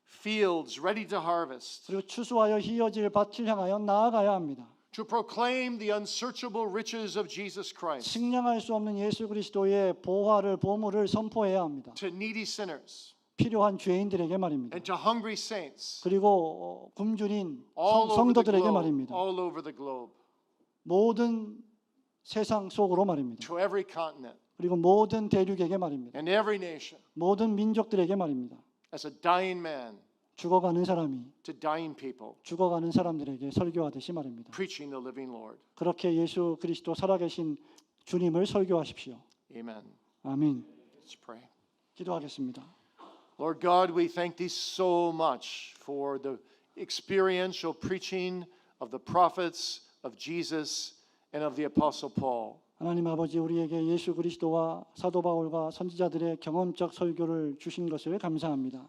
fields ready to harvest, 그리고 추수하여 희어질 밭을 향하여 나아가야 합니다. to proclaim the unsearchable riches of Jesus Christ 측량할 수 없는 예수 그리스도의 보물을 선포해야 합니다. to needy sinners 필요한 죄인들에게 말입니다. and to hungry saints 그리고 굶주린 all over the 성도들에게 globe, 말입니다. all over the globe, 모든 세상 속으로 말입니다. to every continent 그리고 모든 대륙에게 말입니다. and every nation, 모든 민족들에게 말입니다. as a dying man 죽어가는 사람이 to dying people, 죽어가는 사람들에게 설교하듯이 말입니다. preaching the living Lord. 그렇게 예수 그리스도 살아계신 주님을 설교하십시오. Amen. 아멘. Let's pray. 기도하겠습니다. Lord God, we thank thee so much for the experiential preaching of the prophets, of Jesus, and of the Apostle Paul. 하나님 아버지 우리에게 예수 그리스도와 사도 바울과 선지자들의 경험적 설교를 주신 것을 감사합니다.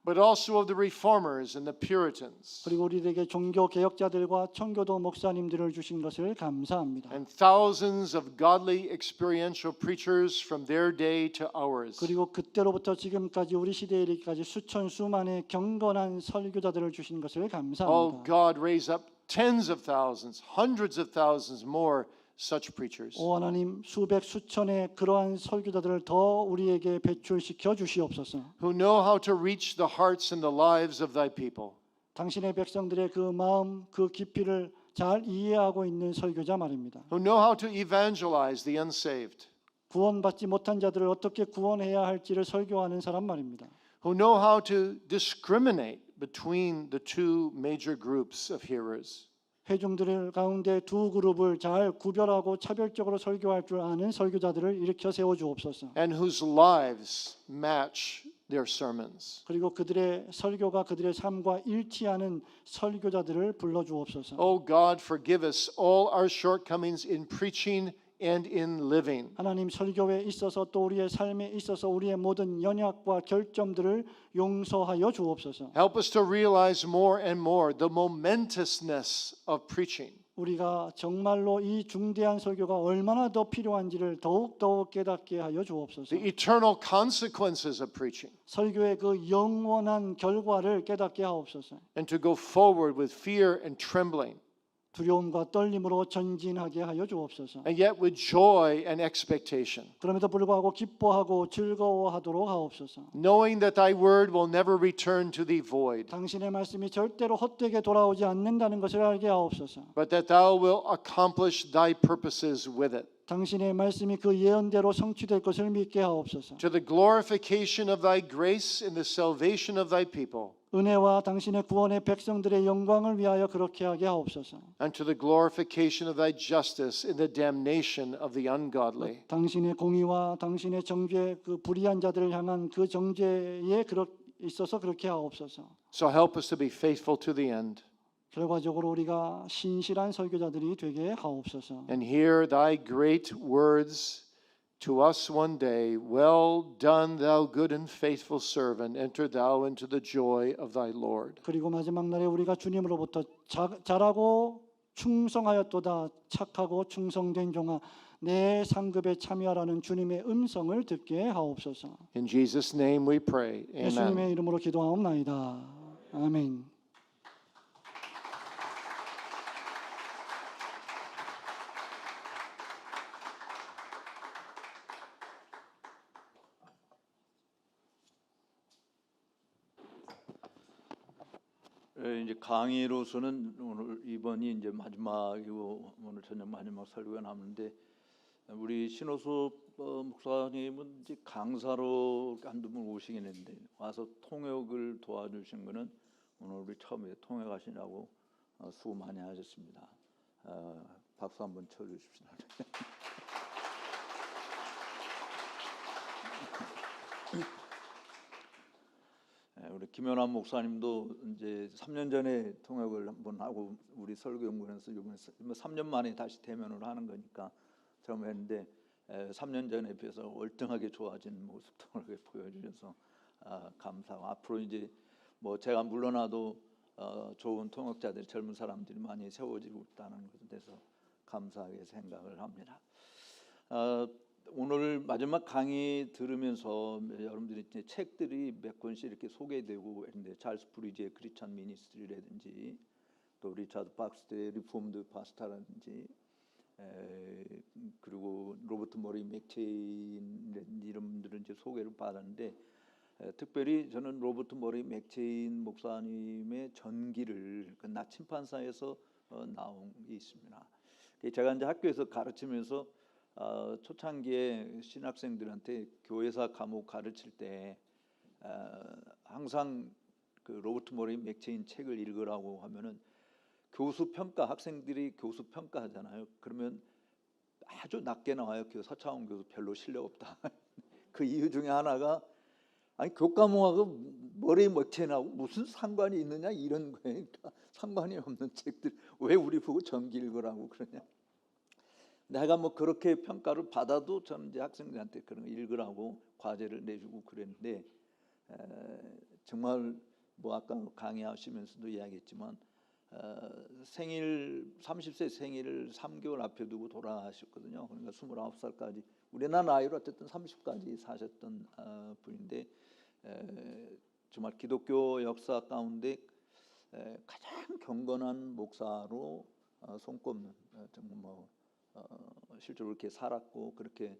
But also of the reformers and the Puritans, 그리고 우리에게 종교 개혁자들과 청교도 목사님들을 주신 것을 감사합니다. and thousands of godly experiential preachers from their day to ours. 그리고 그때로부터 지금까지 우리 시대에 이르기까지 수만의 경건한 설교자들을 주신 것을 Oh 감사합니다. God, raise up tens of thousands, hundreds of thousands more such preachers. 오 하나님 수천의 그러한 설교자들을 더 우리에게 배출시켜 주시옵소서. Who know how to reach the hearts and the lives of thy people. 당신의 백성들의 그 마음 그 깊이를 잘 이해하고 있는 설교자 말입니다. Who know how to evangelize the unsaved. 구원받지 못한 자들을 어떻게 구원해야 할지를 설교하는 사람 말입니다. Who know how to discriminate between the two major groups of hearers. 회중들 가운데 두 그룹을 잘 구별하고 차별적으로 설교할 줄 아는 설교자들을 일으켜 세워 주옵소서. And whose lives match their sermons. 그리고 그들의 설교가 그들의 삶과 일치하는 설교자들을 불러 주옵소서. Oh God, forgive us all our shortcomings in preaching and in living. 하나님 설교에 있어서 또 우리의 삶에 있어서 우리의 모든 연약과 결점들을 용서하여 주옵소서. Help us to realize more and more the momentousness of preaching. 우리가 정말로 이 중대한 설교가 얼마나 더 필요한지를 더욱 깨닫게 하여 주옵소서. The eternal consequences of preaching. 설교의 그 영원한 결과를 깨닫게 하옵소서. And to go forward with fear and trembling. 두려움과 떨림으로 전진하게 하여 주옵소서. And yet with joy and expectation. 그럼에도 불구하고 기뻐하고 즐거워하도록 하옵소서. Knowing that thy word will never return to thee void. 당신의 말씀이 절대로 헛되게 돌아오지 않는다는 것을 알게 하옵소서. But that thou wilt accomplish thy purposes with it. 당신의 말씀이 그 예언대로 성취될 것을 믿게 하옵소서. To the glorification of thy grace and the salvation of thy people. 은혜와 당신의 구원의 백성들의 영광을 위하여 그렇게 하게 하옵소서. And to the glorification of thy justice in the damnation of the ungodly. 당신의 공의와 당신의 정죄 그 불의한 자들을 향한 그 정죄에 있어서 그렇게 하옵소서. So help us to be faithful to the end. 결과적으로 우리가 신실한 설교자들이 되게 하옵소서. And hear thy great words to us one day, well done, thou good and faithful servant, enter thou into the joy of thy Lord. 그리고 마지막 날에 우리가 주님으로부터 잘하고 충성하였도다 착하고 충성된 종아 내 상급에 참여하라는 주님의 음성을 듣게 하옵소서. In Jesus' name we pray. 예수님의 Amen. 이름으로 기도하옵나이다. 아멘. 이제 강의로서는 오늘 이번이 이제 마지막이고 오늘 저녁 마지막 설교가 남는데 우리 신호섭 목사님은 이제 강사로 한두 번 오시긴 했는데 와서 통역을 도와주신 거는 오늘 우리 처음에 통역하시라고 수고 많이 하셨습니다. 박수 한번 쳐주십시오. 우리 김연환 목사님도 이제 3년 전에 통역을 한번 하고 우리 설교연구원에서 이번에 3년 만에 다시 대면을 하는 거니까 처음 했는데 3년 전에 비해서 월등하게 좋아진 모습도 이렇게 보여주셔서 감사하고 앞으로 이제 뭐 제가 물러나도 좋은 통역자들 젊은 사람들이 많이 세워지고 있다는 것에 대해서 감사하게 생각을 합니다. 오늘 마지막 강의 들으면서 여러분들이 이제 책들이 몇 권씩 이렇게 소개되고 했는데 찰스 브리지의 크리스찬 미니스트리라든지 또 리차드 박스의 리폼드 파스타라든지 그리고 로버트 머리 맥체인 이런 분들은 이제 소개를 받았는데 특별히 저는 로버트 머리 맥체인 목사님의 전기를 그 나침판사에서 나온 게 있습니다. 제가 이제 학교에서 가르치면서 초창기에 신학생들한테 교회사 과목 가르칠 때 항상 그 로버트 머리 맥체인 책을 읽으라고 하면은 교수 평가 학생들이 교수 평가하잖아요. 그러면 아주 낮게 나와요. 그 서창원 교수 별로 실력 없다. 그 이유 중에 하나가 아니 교과목하고 머리 맥체인하고 무슨 상관이 있느냐 이런 거예요. 상관이 없는 책들 왜 우리 보고 전기 읽으라고 그러냐. 내가 뭐 그렇게 평가를 받아도 저는 이제 학생들한테 그런 거 읽으라고 과제를 내주고 그랬는데 정말 뭐 아까 강의하시면서도 이야기했지만 생일 30세 생일을 3개월 앞에 두고 돌아가셨거든요. 그러니까 29살까지 우리나라 나이로 어쨌든 30까지 사셨던 분인데 정말 기독교 역사 가운데 가장 경건한 목사로 손꼽는 정말 뭐 실제로 그렇게 살았고 그렇게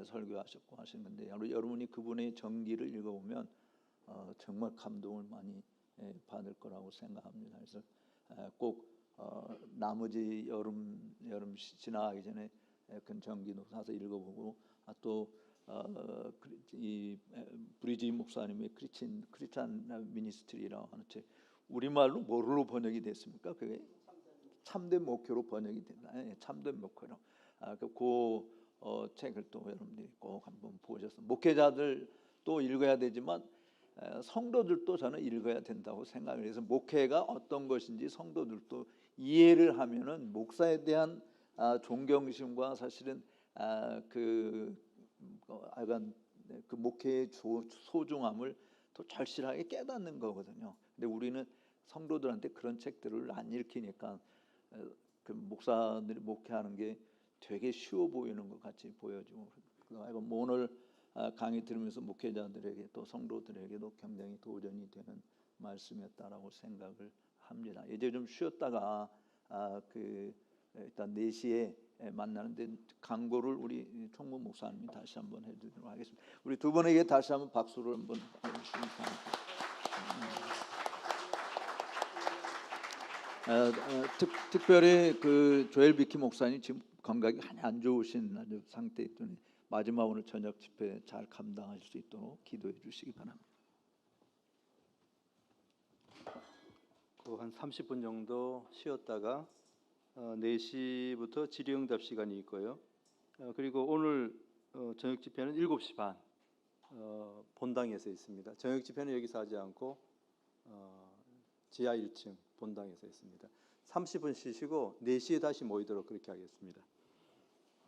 설교하셨고 하신 건데 여러분이 그분의 전기를 읽어보면 정말 감동을 많이 받을 거라고 생각합니다. 그래서 꼭 나머지 여름 지나가기 전에 그 전기도 사서 읽어보고 또 이 브리지 목사님의 크리스찬 미니스트리라고 하는 책 우리말로 뭐로 번역이 됐습니까? 그게 참된 목표로 번역이 된다. 참된 목표로. 그 책을 또 여러분들이 꼭 한번 보셔서 목회자들 또 읽어야 되지만 성도들도 저는 읽어야 된다고 생각을 해서 목회가 어떤 것인지 성도들도 이해를 하면은 목사에 대한 존경심과 사실은 그 목회의 소중함을 더 절실하게 깨닫는 거거든요. 근데 우리는 성도들한테 그런 책들을 안 읽히니까 그 목사들이 목회하는 게 되게 쉬워 보이는 것 같이 보여지고 오늘 강의 들으면서 목회자들에게 또 성도들에게도 굉장히 도전이 되는 말씀이었다라고 생각을 합니다. 이제 좀 쉬었다가 일단 4시에 만나는데 강고를 우리 총무 목사님이 다시 한번 해드리도록 하겠습니다. 우리 두 분에게 다시 한번 박수를 한번 해주시면 특별히 그 조엘 비키 목사님 지금 건강이 많이 안 좋으신 아주 상태에 있더니 마지막 오늘 저녁 집회 잘 감당하실 수 있도록 기도해 주시기 바랍니다. 한 30분 정도 쉬었다가 4시부터 질의응답 시간이 있고요. 그리고 오늘 저녁 집회는 7시 반 본당에서 있습니다. 저녁 집회는 여기서 하지 않고 지하 1층 본당에서 있습니다. 30분 쉬시고 4시에 다시 모이도록 그렇게 하겠습니다.